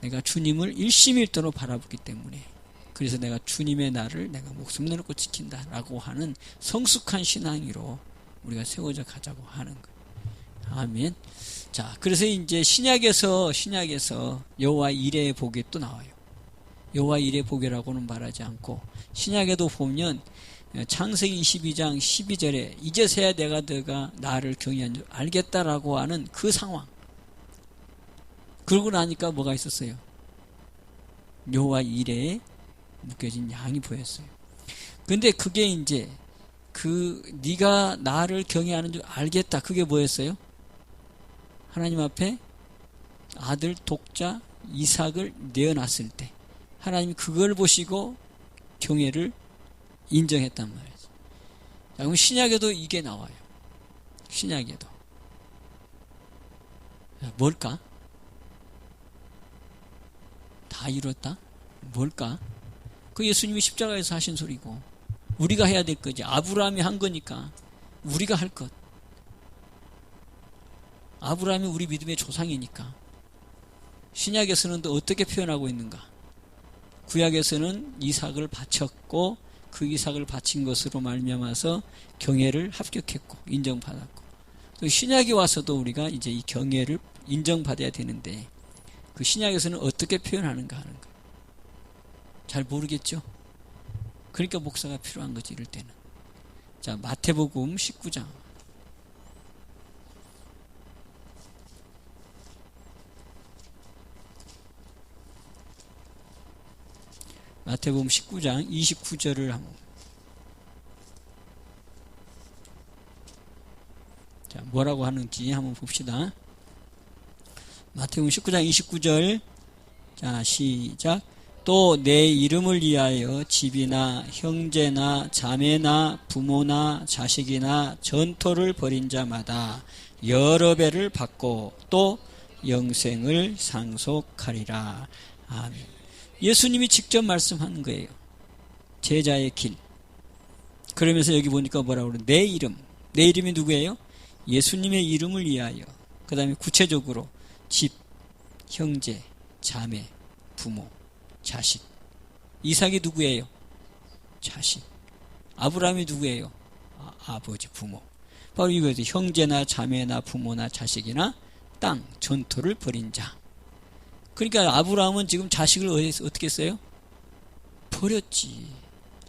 내가 주님을 일심일도로 바라보기 때문에, 그래서 내가 주님의 날을 내가 목숨 내놓고 지킨다라고 하는 성숙한 신앙으로 우리가 세워져 가자고 하는 거예요. 아멘. 자, 그래서 이제 신약에서 여호와 이레의 복이 또 나와요. 여호와 이레의 복이라고는 말하지 않고, 신약에도 보면 창세기 22장 12절에 이제서야 내가 나를 경외한 줄 알겠다라고 하는 그 상황. 그러고 나니까 뭐가 있었어요? 여호와 이레에 묶여진 양이 보였어요. 근데 그게 이제 네가 나를 경외하는 줄 알겠다. 그게 뭐였어요? 하나님 앞에 아들 독자 이삭을 내어놨을 때 하나님이 그걸 보시고 경외를 인정했단 말이죠. 자, 그럼 신약에도 이게 나와요. 신약에도. 자, 뭘까? 다 이뤘다? 뭘까? 그 예수님이 십자가에서 하신 소리고, 우리가 해야 될 거지. 아브라함이 한 거니까 우리가 할 것. 아브라함이 우리 믿음의 조상이니까. 신약에서는 또 어떻게 표현하고 있는가? 구약에서는 이삭을 바쳤고, 그 이삭을 바친 것으로 말미암아서 경외를 합격했고 인정받았고, 또 신약에 와서도 우리가 이제 이 경외를 인정받아야 되는데, 그 신약에서는 어떻게 표현하는가 하는 거예요. 잘 모르겠죠? 그러니까 목사가 필요한 거지, 이럴 때는. 자, 마태복음 19장. 마태복음 19장 29절을 한번. 자, 뭐라고 하는지 한번 봅시다. 마태복음 19장 29절. 자, 시작. 또 내 이름을 위하여 집이나 형제나 자매나 부모나 자식이나 전토를 벌인 자마다 여러 배를 받고 또 영생을 상속하리라. 아멘. 예수님이 직접 말씀하는 거예요. 제자의 길. 그러면서 여기 보니까 뭐라고 그러는? 내 이름. 내 이름이 누구예요? 예수님의 이름을 위하여. 그 다음에 구체적으로 집, 형제, 자매, 부모, 자식. 이삭이 누구예요? 자식. 아브라함이 누구예요? 아버지, 부모. 바로 이거죠. 형제나 자매나 부모나 자식이나 땅, 전토를 벌인 자. 그러니까 아브라함은 지금 자식을 어떻게 했어요? 버렸지.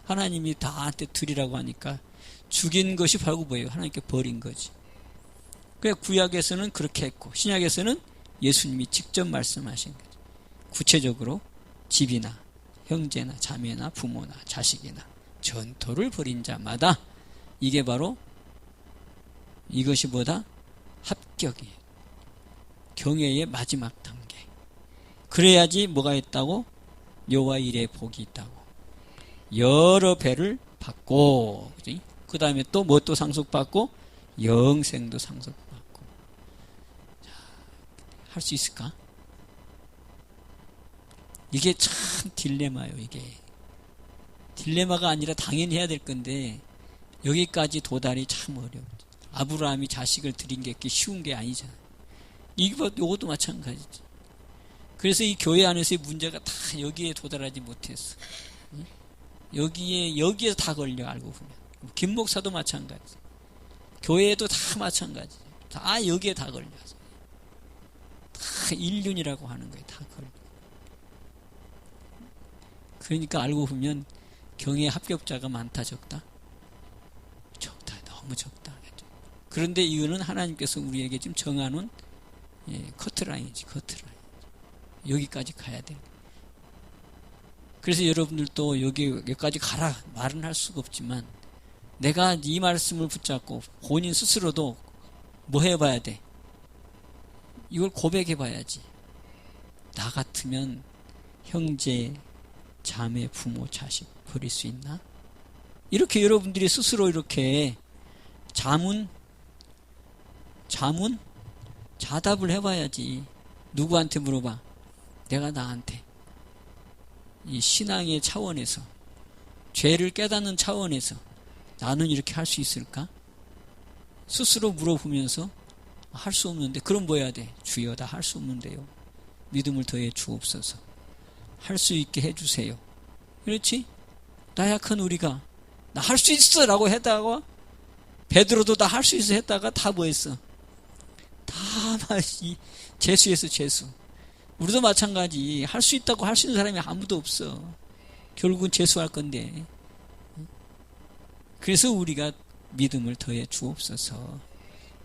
하나님이 다한테 드리라고 하니까 죽인 것이 바로 뭐예요? 하나님께 버린 거지. 그러니까 구약에서는 그렇게 했고 신약에서는 예수님이 직접 말씀하신 거죠. 구체적으로 집이나 형제나 자매나 부모나 자식이나 전토를 벌인 자마다 이게 바로 이것이 뭐다? 합격이에요. 경외의 마지막 단계. 그래야지 뭐가 있다고? 여호와 이레의 복이 있다고. 여러 배를 받고, 그 다음에 또 뭐 또 상속받고? 영생도 상속받고. 할 수 있을까? 이게 참 딜레마예요, 이게. 딜레마가 아니라 당연히 해야 될 건데, 여기까지 도달이 참 어려워. 아브라함이 자식을 드린 게 그렇게 쉬운 게 아니잖아요. 이것도 마찬가지지. 그래서 이 교회 안에서의 문제가 다 여기에 도달하지 못했어. 여기에서 다 걸려, 알고 보면. 김 목사도 마찬가지. 교회도 다 마찬가지. 다 여기에 다 걸려서. 다 인륜이라고 하는 거예요, 다 걸려. 그러니까 알고 보면 경외 합격자가 많다, 적다? 적다, 너무 적다. 그런데 이거는 하나님께서 우리에게 지금 정하는 커트라인이지, 커트라인. 여기까지 가야 돼. 그래서 여러분들도 여기까지 가라 말은 할 수가 없지만 내가 이 말씀을 붙잡고 본인 스스로도 뭐 해봐야 돼? 이걸 고백해봐야지. 나 같으면 형제, 자매, 부모, 자식 버릴 수 있나? 이렇게 여러분들이 스스로 이렇게 자답을 해봐야지. 누구한테 물어봐? 내가 나한테 이 신앙의 차원에서 죄를 깨닫는 차원에서 나는 이렇게 할 수 있을까? 스스로 물어보면서 할 수 없는데 그럼 뭐 해야 돼? 주여 다 할 수 없는데요. 믿음을 더해 주옵소서. 할 수 있게 해주세요. 그렇지? 나약한 우리가 나 할 수 있어 라고 했다가 베드로도 나 할 수 있어 했다가 다 뭐 했어? 다 재수했어, 재수. 우리도 마찬가지. 할 수 있다고 할 수 있는 사람이 아무도 없어. 결국은 재수할 건데. 그래서 우리가 믿음을 더해 주옵소서.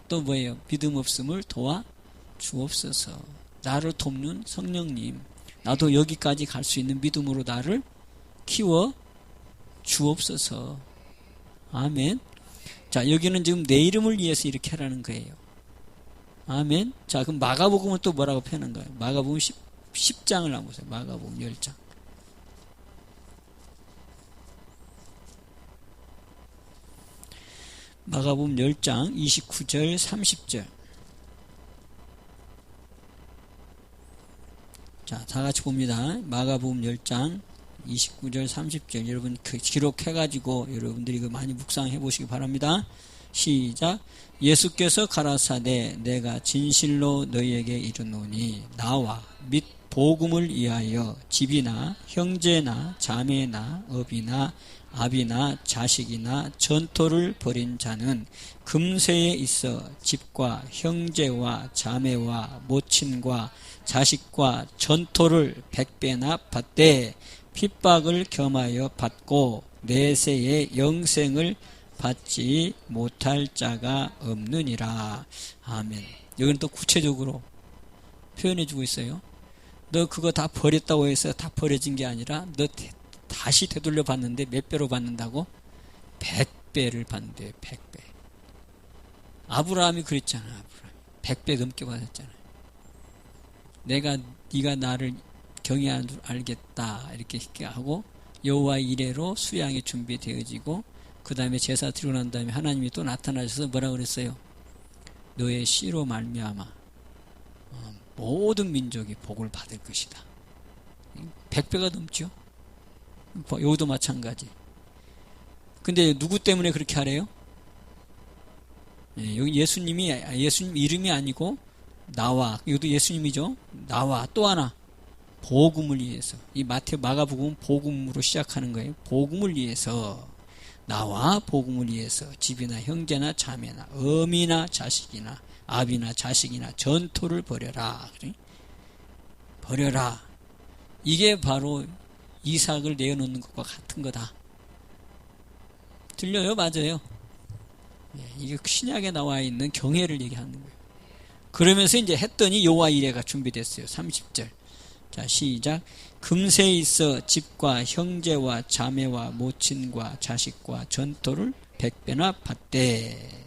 또 뭐예요? 믿음 없음을 도와 주옵소서. 나를 돕는 성령님. 나도 여기까지 갈 수 있는 믿음으로 나를 키워 주옵소서. 아멘. 자, 여기는 지금 내 이름을 위해서 이렇게 하라는 거예요. 아멘. 자, 그럼 마가복음은 또 뭐라고 표현한 거예요? 마가복음 10장을 한번 보세요. 마가복음 10장. 마가복음 10장 29절 30절. 자, 다 같이 봅니다. 마가복음 10장 29절 30절. 여러분 기록해가지고 여러분들이 이거 많이 묵상해 보시기 바랍니다. 시작. 예수께서 가라사대 내가 진실로 너희에게 이르노니 나와 및 복음을 위하여 집이나 형제나 자매나 업이나 아비나 자식이나 전토를 벌인 자는 금세에 있어 집과 형제와 자매와 모친과 자식과 전토를 100배나 받되 핍박을 겸하여 받고 내세의 영생을 받지 못할 자가 없느니라. 아멘. 여기는 또 구체적으로 표현해주고 있어요. 너 그거 다 버렸다고 해서 다 버려진 게 아니라 너 다시 되돌려 받는데 몇 배로 받는다고? 100배를 받는데 100배. 아브라함이 그랬잖아. 아브라함. 100배 넘게 받았잖아. 네가 나를 경외하는 줄 알겠다 이렇게 하고 여호와 이레로 수양이 준비되어지고 그 다음에 제사 드리고 난 다음에 하나님이 또 나타나셔서 뭐라 그랬어요? 너의 씨로 말미암아 모든 민족이 복을 받을 것이다. 100배가 넘죠? 여기도 마찬가지. 근데 누구 때문에 그렇게 하래요? 여기 예수님 이름이 아니고 나와, 이것도 예수님이죠. 나와 또 하나 복음을 위해서. 이 마가복음은 복음으로 시작하는 거예요. 복음을 위해서 나와 복음을 위해서 집이나 형제나 자매나 어미나 자식이나 아비나 자식이나 전토를 벌여라. 그래? 버려라. 이게 바로 이삭을 내어놓는 것과 같은 거다. 들려요? 맞아요. 이게 신약에 나와 있는 경애를 얘기하는 거예요. 그러면서 이제 했더니 여호와 이레가 준비됐어요. 30절. 자, 시작. 금세에 있어 집과 형제와 자매와 모친과 자식과 전토를 100배나 받되.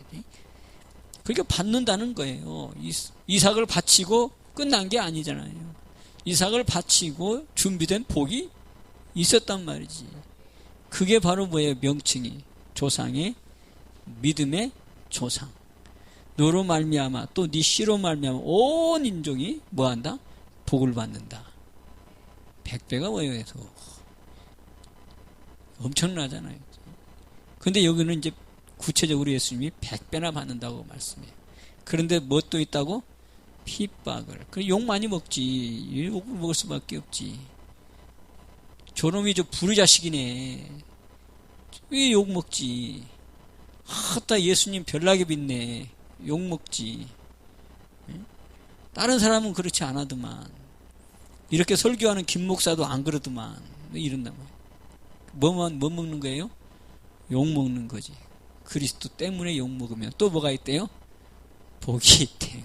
그러니까 받는다는 거예요. 이삭을 바치고 끝난 게 아니잖아요. 이삭을 바치고 준비된 복이 있었단 말이지. 그게 바로 뭐예요? 명칭이 조상의 믿음의 조상. 너로 말미암아 또 네 씨로 말미암아 온 인종이 뭐한다? 복을 받는다. 100배가 뭐예요? 엄청나잖아요. 근데 여기는 이제 구체적으로 예수님이 100배나 받는다고 말씀해요. 그런데 뭐 또 있다고? 핍박을. 그래, 욕 많이 먹지. 욕을 먹을 수밖에 없지. 저놈이 저 부르자식이네. 왜 욕 먹지? 아따 예수님 별나게 빛네. 욕 먹지. 다른 사람은 그렇지 않아도만. 이렇게 설교하는 김 목사도 안 그러더만. 이런단 말이에요. 뭐 먹는 거예요? 욕 먹는 거지. 그리스도 때문에 욕 먹으면 또 뭐가 있대요? 복이 있대.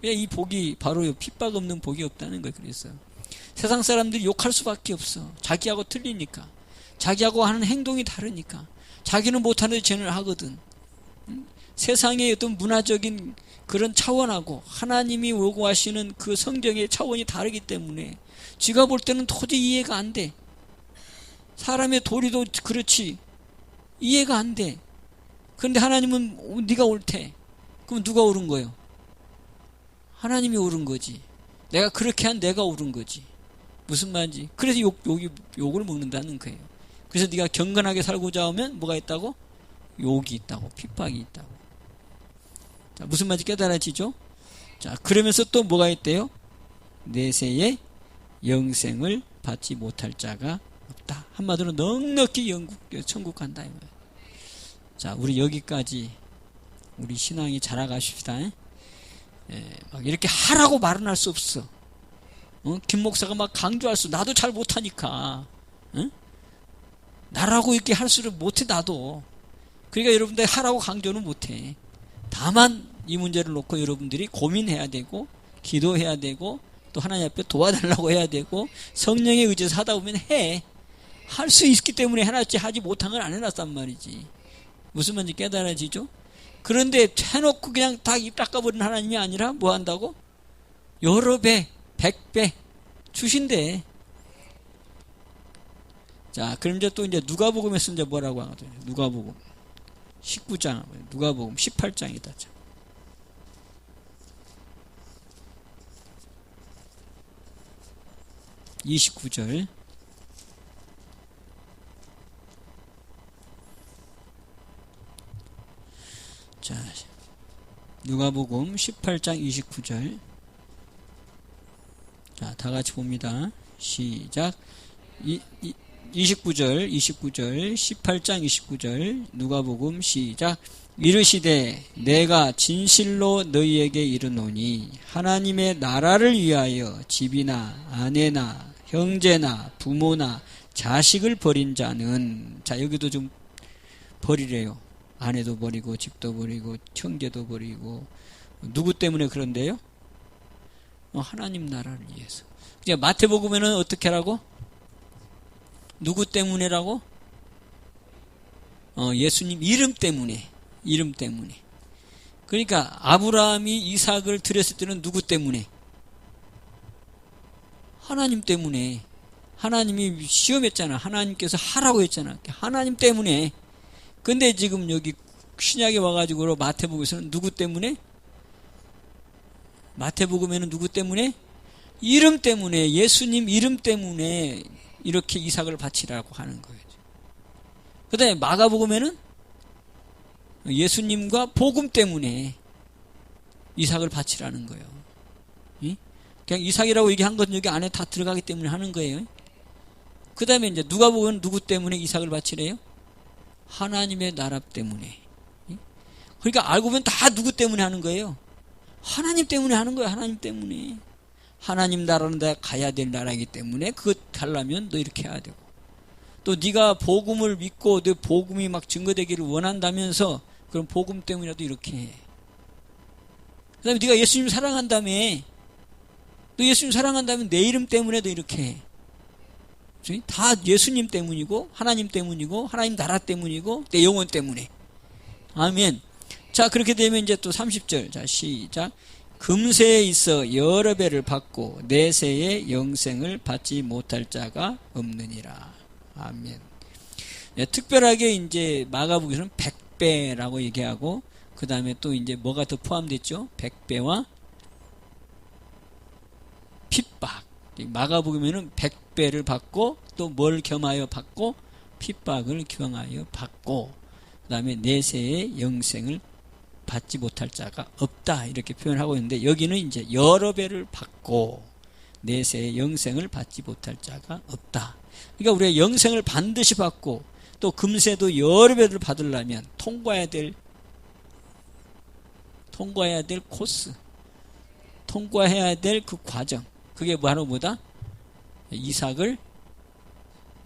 왜 이 복이 바로 핍박 없는 복이 없다는 거예요. 그래서 세상 사람들이 욕할 수밖에 없어. 자기하고 틀리니까. 자기하고 하는 행동이 다르니까. 자기는 못하는데 쟤는 하거든. 세상의 어떤 문화적인 그런 차원하고 하나님이 요구하시는 그 성경의 차원이 다르기 때문에 지가 볼 때는 도저히 이해가 안 돼. 사람의 도리도 그렇지. 이해가 안 돼. 그런데 하나님은 네가 옳대. 그럼 누가 옳은 거예요? 하나님이 옳은 거지. 내가 그렇게 한 내가 옳은 거지. 무슨 말인지. 그래서 욕을 먹는다는 거예요. 그래서 네가 경건하게 살고자 하면 뭐가 있다고? 욕이 있다고. 핍박이 있다고. 자, 무슨 말인지 깨달아지죠? 자, 그러면서 또 뭐가 있대요? 내세에 영생을 받지 못할 자가 없다. 한마디로 넉넉히 천국 간다. 자, 우리 여기까지 우리 신앙이 자라가십시다. 막 이렇게 하라고 말은 할 수 없어. 김 목사가 막 강조할 수, 나도 잘 못하니까. 나라고 이렇게 할수록 못해, 나도. 그러니까 여러분들 하라고 강조는 못해. 다만 이 문제를 놓고 여러분들이 고민해야 되고, 기도해야 되고, 또 하나님 앞에 도와달라고 해야 되고, 성령에 의지해서 하다 보면 해. 할 수 있기 때문에 해놨지, 하지 못한 건 안 해놨단 말이지. 무슨 말인지 깨달아지죠? 그런데 해놓고 그냥 다 입 닦아버리는 하나님이 아니라 뭐 한다고? 여러 배, 100배 주신대. 자, 그럼 이제 또 이제 누가복음에서 이제 뭐라고 하거든요. 누가복음 19장, 누가복음 18장이다. 29절. 자, 누가복음 18장 29절. 자, 다 같이 봅니다. 시작. 29절, 18장 29절, 누가복음 시작. 이르시되 내가 진실로 너희에게 이르노니 하나님의 나라를 위하여 집이나 아내나 형제나 부모나 자식을 버린 자는, 자, 여기도 좀 버리래요. 아내도 버리고 집도 버리고 형제도 버리고. 누구 때문에 그런데요? 하나님 나라를 위해서. 이제 마태복음에는 어떻게 하라고? 누구 때문에라고? 예수님 이름 때문에. 이름 때문에. 그러니까 아브라함이 이삭을 드렸을 때는 누구 때문에? 하나님 때문에. 하나님이 시험했잖아. 하나님께서 하라고 했잖아. 하나님 때문에. 근데 지금 여기 신약에 와가지고 마태복음에서는 누구 때문에? 마태복음에는 누구 때문에? 이름 때문에, 예수님 이름 때문에 이렇게 이삭을 바치라고 하는 거예요. 그 다음에 마가복음에는 예수님과 복음 때문에 이삭을 바치라는 거예요. 그냥 이삭이라고 얘기한 것은 여기 안에 다 들어가기 때문에 하는 거예요. 그 다음에 이제 누가복음은 누구 때문에 이삭을 바치래요? 하나님의 나라 때문에. 그러니까 알고 보면 다 누구 때문에 하는 거예요? 하나님 때문에 하는 거예요. 하나님 때문에. 하나님 나라는 내가 가야 될 나라이기 때문에 그것 하려면 너 이렇게 해야 되고, 또 네가 복음을 믿고 너 복음이 막 증거되기를 원한다면서 그럼 복음 때문이라도 이렇게 해. 그 다음에 네가 예수님 사랑한다며, 너 예수님 사랑한다면 내 이름 때문에도 이렇게 해. 다 예수님 때문이고 하나님 때문이고 하나님 나라 때문이고 내 영혼 때문에. 아멘. 자, 그렇게 되면 이제 또 30절. 자, 시작. 금세에 있어 여러 배를 받고 내세의 영생을 받지 못할 자가 없느니라. 아멘. 네, 특별하게 이제 마가복음에서는 100배라고 얘기하고, 그 다음에 또 이제 뭐가 더 포함됐죠? 100배와 핍박. 마가복음에는 100배를 받고 또 뭘 겸하여 받고, 핍박을 겸하여 받고, 그 다음에 내세의 영생을 받지 못할 자가 없다, 이렇게 표현하고 있는데, 여기는 이제 여러 배를 받고 내세의 영생을 받지 못할 자가 없다. 그러니까 우리가 영생을 반드시 받고 또 금세도 여러 배를 받으려면 통과해야 될 코스, 통과해야 될 그 과정, 그게 바로 뭐다? 이삭을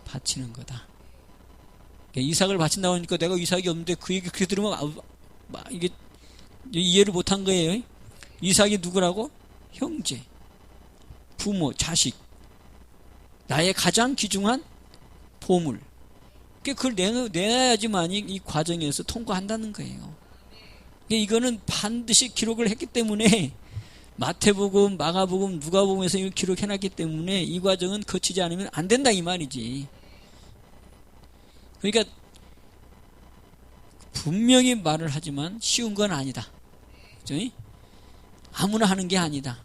바치는 거다. 이삭을 바친다고 하니까 내가 이삭이 없는데 그 얘기 그렇게 들으면 이게 이해를 못한 거예요. 이삭이 누구라고? 형제, 부모, 자식, 나의 가장 귀중한 보물. 그걸 내놔야지만 이 과정에서 통과한다는 거예요. 이거는 반드시 기록을 했기 때문에, 마태복음, 마가복음, 누가복음에서 이걸 기록해놨기 때문에 이 과정은 거치지 않으면 안 된다, 이 말이지. 그러니까 분명히 말을 하지만 쉬운 건 아니다. 그죠? 아무나 하는 게 아니다.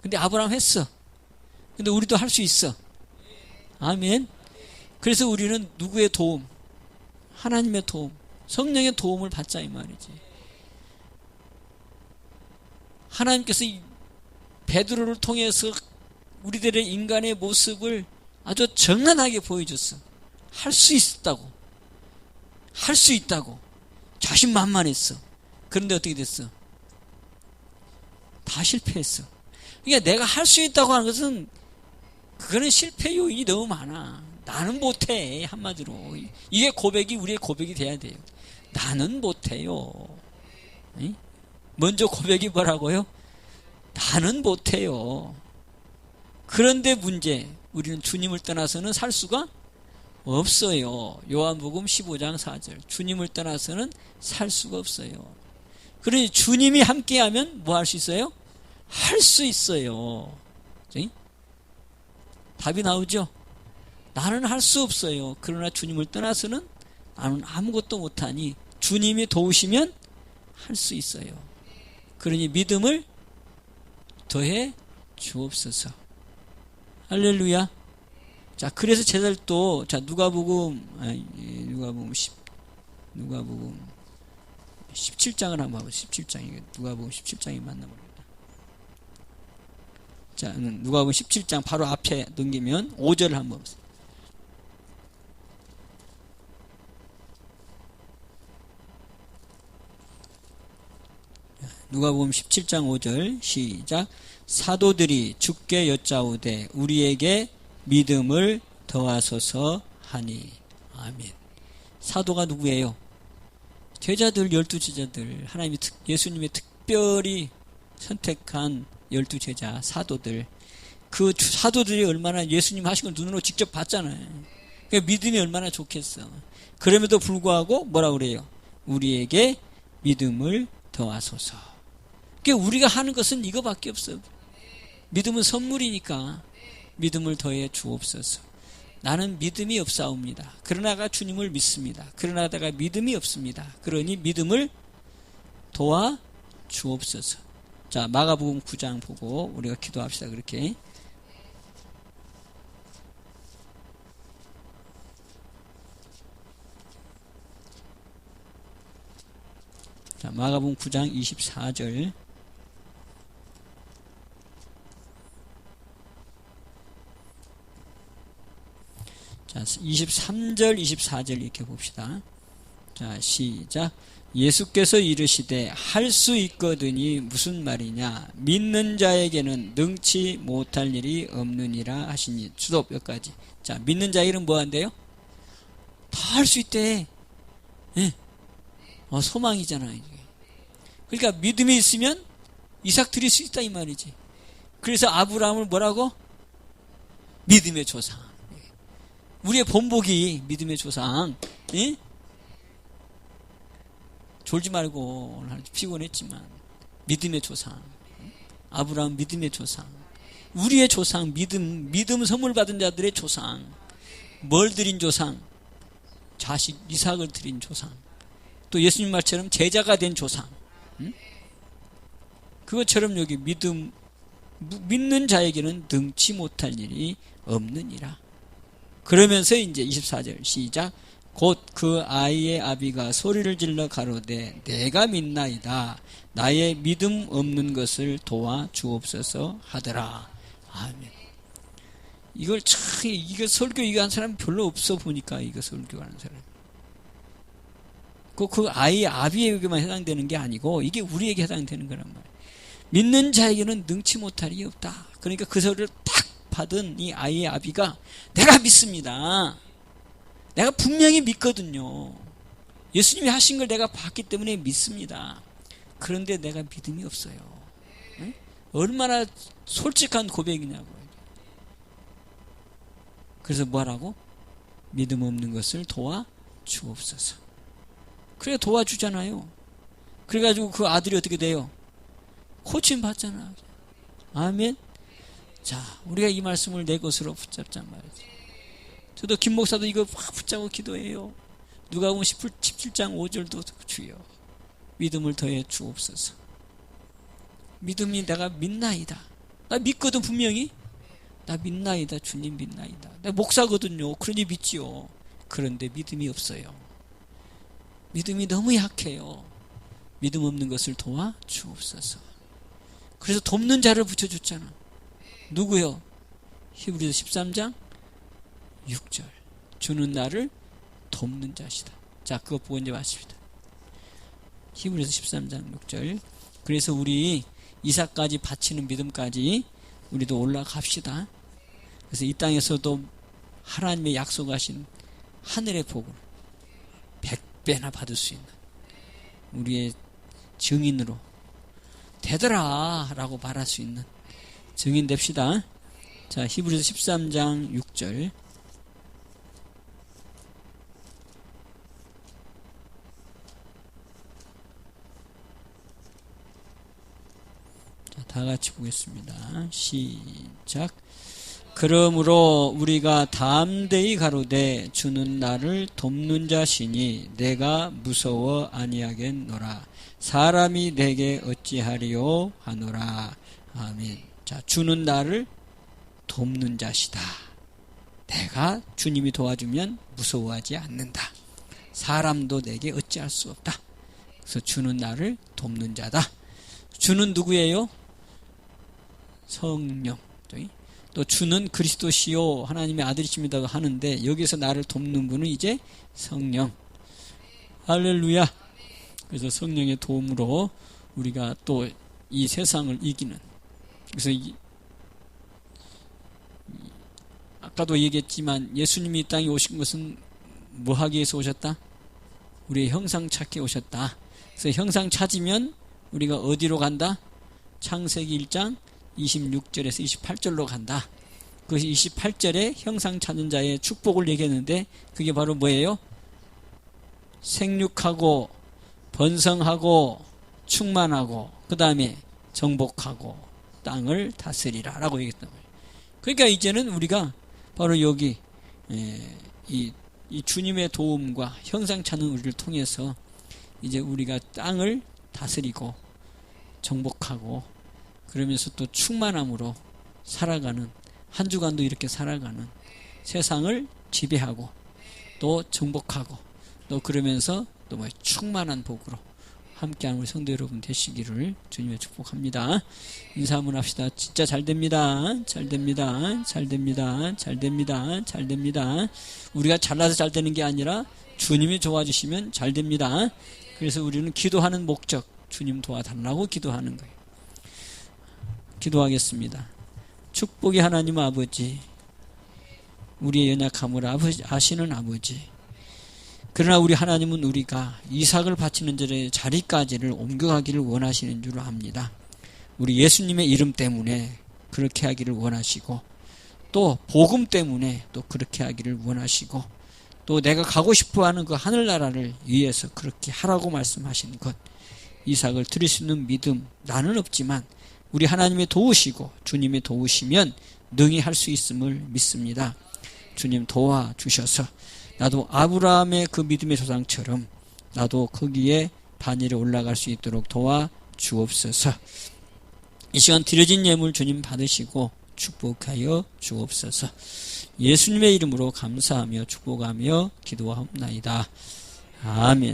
근데 아브라함 했어. 근데 우리도 할 수 있어. 아멘. 그래서 우리는 누구의 도움? 하나님의 도움, 성령의 도움을 받자, 이 말이지. 하나님께서 베드로를 통해서 우리들의 인간의 모습을 아주 정확하게 보여줬어. 할 수 있다고. 할 수 있다고. 자신만만했어. 그런데 어떻게 됐어? 다 실패했어. 그러니까 내가 할 수 있다고 하는 것은, 그거는 실패 요인이 너무 많아. 나는 못해, 한마디로. 이게 고백이 우리의 고백이 돼야 돼요. 나는 못해요. 먼저 고백이 뭐라고요? 나는 못해요. 그런데 문제, 우리는 주님을 떠나서는 살 수가 없어요. 요한복음 15장 4절. 주님을 떠나서는 살 수가 없어요. 그러니 주님이 함께하면 뭐 할 수 있어요? 할 수 있어요. 답이 나오죠? 나는 할 수 없어요. 그러나 주님을 떠나서는 나는 아무것도 못하니 주님이 도우시면 할 수 있어요. 그러니 믿음을 더해 주옵소서. 할렐루야. 자, 그래서 제자들 또, 자, 누가복음 17장을 한번 봐보세요. 17장이, 누가복음 17장이 맞나 모르겠다. 자, 누가복음 17장 바로 앞에 넘기면 5절을 한번 보세요. 누가복음 17장 5절 시작. 사도들이 주께 여짜오되 우리에게 믿음을 더하소서 하니. 아멘. 사도가 누구예요? 제자들, 12제자들, 하나님이 예수님의 특별히 선택한 12제자 사도들. 그 사도들이 얼마나 예수님 하신 걸 눈으로 직접 봤잖아요. 그러니까 믿음이 얼마나 좋겠어. 그럼에도 불구하고 뭐라 그래요? 우리에게 믿음을 더하소서. 그러니까 우리가 하는 것은 이거밖에 없어. 믿음은 선물이니까 믿음을 더해 주옵소서. 나는 믿음이 없사옵니다. 그러나가 주님을 믿습니다. 그러나 내가 믿음이 없습니다. 그러니 믿음을 도와 주옵소서. 자, 마가복음 9장 보고 우리가 기도합시다. 그렇게. 자, 마가복음 9장 24절. 자, 23절, 24절 이렇게 봅시다. 자, 시작. 예수께서 이르시되 할 수 있거든이 무슨 말이냐? 믿는 자에게는 능치 못할 일이 없느니라 하시니. 주도 몇 가지. 자, 믿는 자에게는 뭐 한대요? 다 할 수 있대. 예. 소망이잖아요. 그러니까 믿음이 있으면 이삭 드릴 수 있다 이 말이지. 그래서 아브라함을 뭐라고? 믿음의 조상. 우리의 본복이 믿음의 조상. 예? 졸지 말고 오늘 피곤했지만 믿음의 조상. 아브라함 믿음의 조상. 우리의 조상, 믿음 선물 받은 자들의 조상. 뭘 드린 조상? 자식 이삭을 드린 조상. 또 예수님 말처럼 제자가 된 조상. 그것처럼 여기 믿는 자에게는 능치 못할 일이 없느니라. 그러면서 이제 24절 시작. 곧 그 아이의 아비가 소리를 질러 가로되 내가 믿나이다. 나의 믿음 없는 것을 도와 주옵소서 하더라. 아멘. 이거 설교 이거 한 사람 별로 없어 보니까 이거 설교하는 사람. 그 아이의 아비에게만 해당되는 게 아니고 이게 우리에게 해당되는 거란 말이에요. 믿는 자에게는 능치 못할 일이 없다. 그러니까 그 소리를 딱 받은 이 아이의 아비가 내가 믿습니다. 내가 분명히 믿거든요. 예수님이 하신 걸 내가 봤기 때문에 믿습니다. 그런데 내가 믿음이 없어요. 응? 얼마나 솔직한 고백이냐고요. 그래서 뭐하라고? 믿음 없는 것을 도와 주옵소서. 그래 도와주잖아요. 그래가지고 그 아들이 어떻게 돼요? 고침 받잖아. 아멘. 자, 우리가 이 말씀을 내 것으로 붙잡자 말이지. 저도 김 목사도 이거 확 붙잡고 기도해요. 누가복음 17장 5절도 주여 믿음을 더해 주옵소서. 믿음이 내가 믿나이다. 나 믿거든 분명히. 나 믿나이다. 주님 믿나이다. 나 목사거든요. 그러니 믿지요. 그런데 믿음이 없어요. 믿음이 너무 약해요. 믿음 없는 것을 도와 주옵소서. 그래서 돕는 자를 붙여줬잖아. 누구요? 히브리서 13장 6절. 주는 나를 돕는 자시다. 자, 그거 보고 이제 마십시다. 히브리서 13장 6절. 그래서 우리 이삭까지 바치는 믿음까지 우리도 올라갑시다. 그래서 이 땅에서도 하나님의 약속하신 하늘의 복을 100배나 받을 수 있는 우리의 증인으로 되더라 라고 말할 수 있는 증인 됩시다. 자, 히브리서 13장 6절. 자, 다 같이 보겠습니다. 시작. 그러므로 우리가 담대히 가로되 주는 나를 돕는 자시니 내가 무서워 아니하겠노라. 사람이 내게 어찌하리요 하노라. 아멘. 자, 주는 나를 돕는 자시다. 내가 주님이 도와주면 무서워하지 않는다. 사람도 내게 어찌할 수 없다. 그래서 주는 나를 돕는 자다. 주는 누구예요? 성령. 또 주는 그리스도시요 하나님의 아들이십니다 하는데 여기서 나를 돕는 분은 이제 성령. 할렐루야. 그래서 성령의 도움으로 우리가 또 이 세상을 이기는. 그래서 아까도 얘기했지만 예수님이 이 땅에 오신 것은 뭐 하기 위해서 오셨다? 우리의 형상 찾기 오셨다. 그래서 형상 찾으면 우리가 어디로 간다? 창세기 1장 26절에서 28절로 간다. 그 28절에 형상 찾는 자의 축복을 얘기했는데 그게 바로 뭐예요? 생육하고 번성하고 충만하고 그 다음에 정복하고 땅을 다스리라 라고 얘기했단 말이에요. 그러니까 이제는 우리가 바로 여기 이 주님의 도움과 형상 찾는 우리를 통해서 이제 우리가 땅을 다스리고 정복하고 그러면서 또 충만함으로 살아가는 한 주간도 이렇게 살아가는 세상을 지배하고 또 정복하고 또 그러면서 또 뭐 충만한 복으로 함께하는 우리 성도 여러분 되시기를 주님의 축복합니다. 인사 한번 합시다. 진짜 잘 됩니다. 잘 됩니다. 잘 됩니다. 잘 됩니다. 잘 됩니다. 우리가 잘나서 잘 되는 게 아니라 주님이 도와주시면 잘 됩니다. 그래서 우리는 기도하는 목적, 주님 도와달라고 기도하는 거예요. 기도하겠습니다. 축복의 하나님 아버지, 우리의 연약함을 아시는 아버지, 그러나 우리 하나님은 우리가 이삭을 바치는 자리까지를 옮겨가기를 원하시는 줄 압니다. 우리 예수님의 이름 때문에 그렇게 하기를 원하시고, 또 복음 때문에 또 그렇게 하기를 원하시고, 또 내가 가고 싶어하는 그 하늘나라를 위해서 그렇게 하라고 말씀하신 것, 이삭을 드릴 수 있는 믿음 나는 없지만 우리 하나님의 도우시고 주님의 도우시면 능히 할 수 있음을 믿습니다. 주님 도와주셔서 나도 아브라함의 그 믿음의 조상처럼 나도 거기에 반열에 올라갈 수 있도록 도와주옵소서. 이 시간 드려진 예물 주님 받으시고 축복하여 주옵소서. 예수님의 이름으로 감사하며 축복하며 기도하옵나이다. 아멘.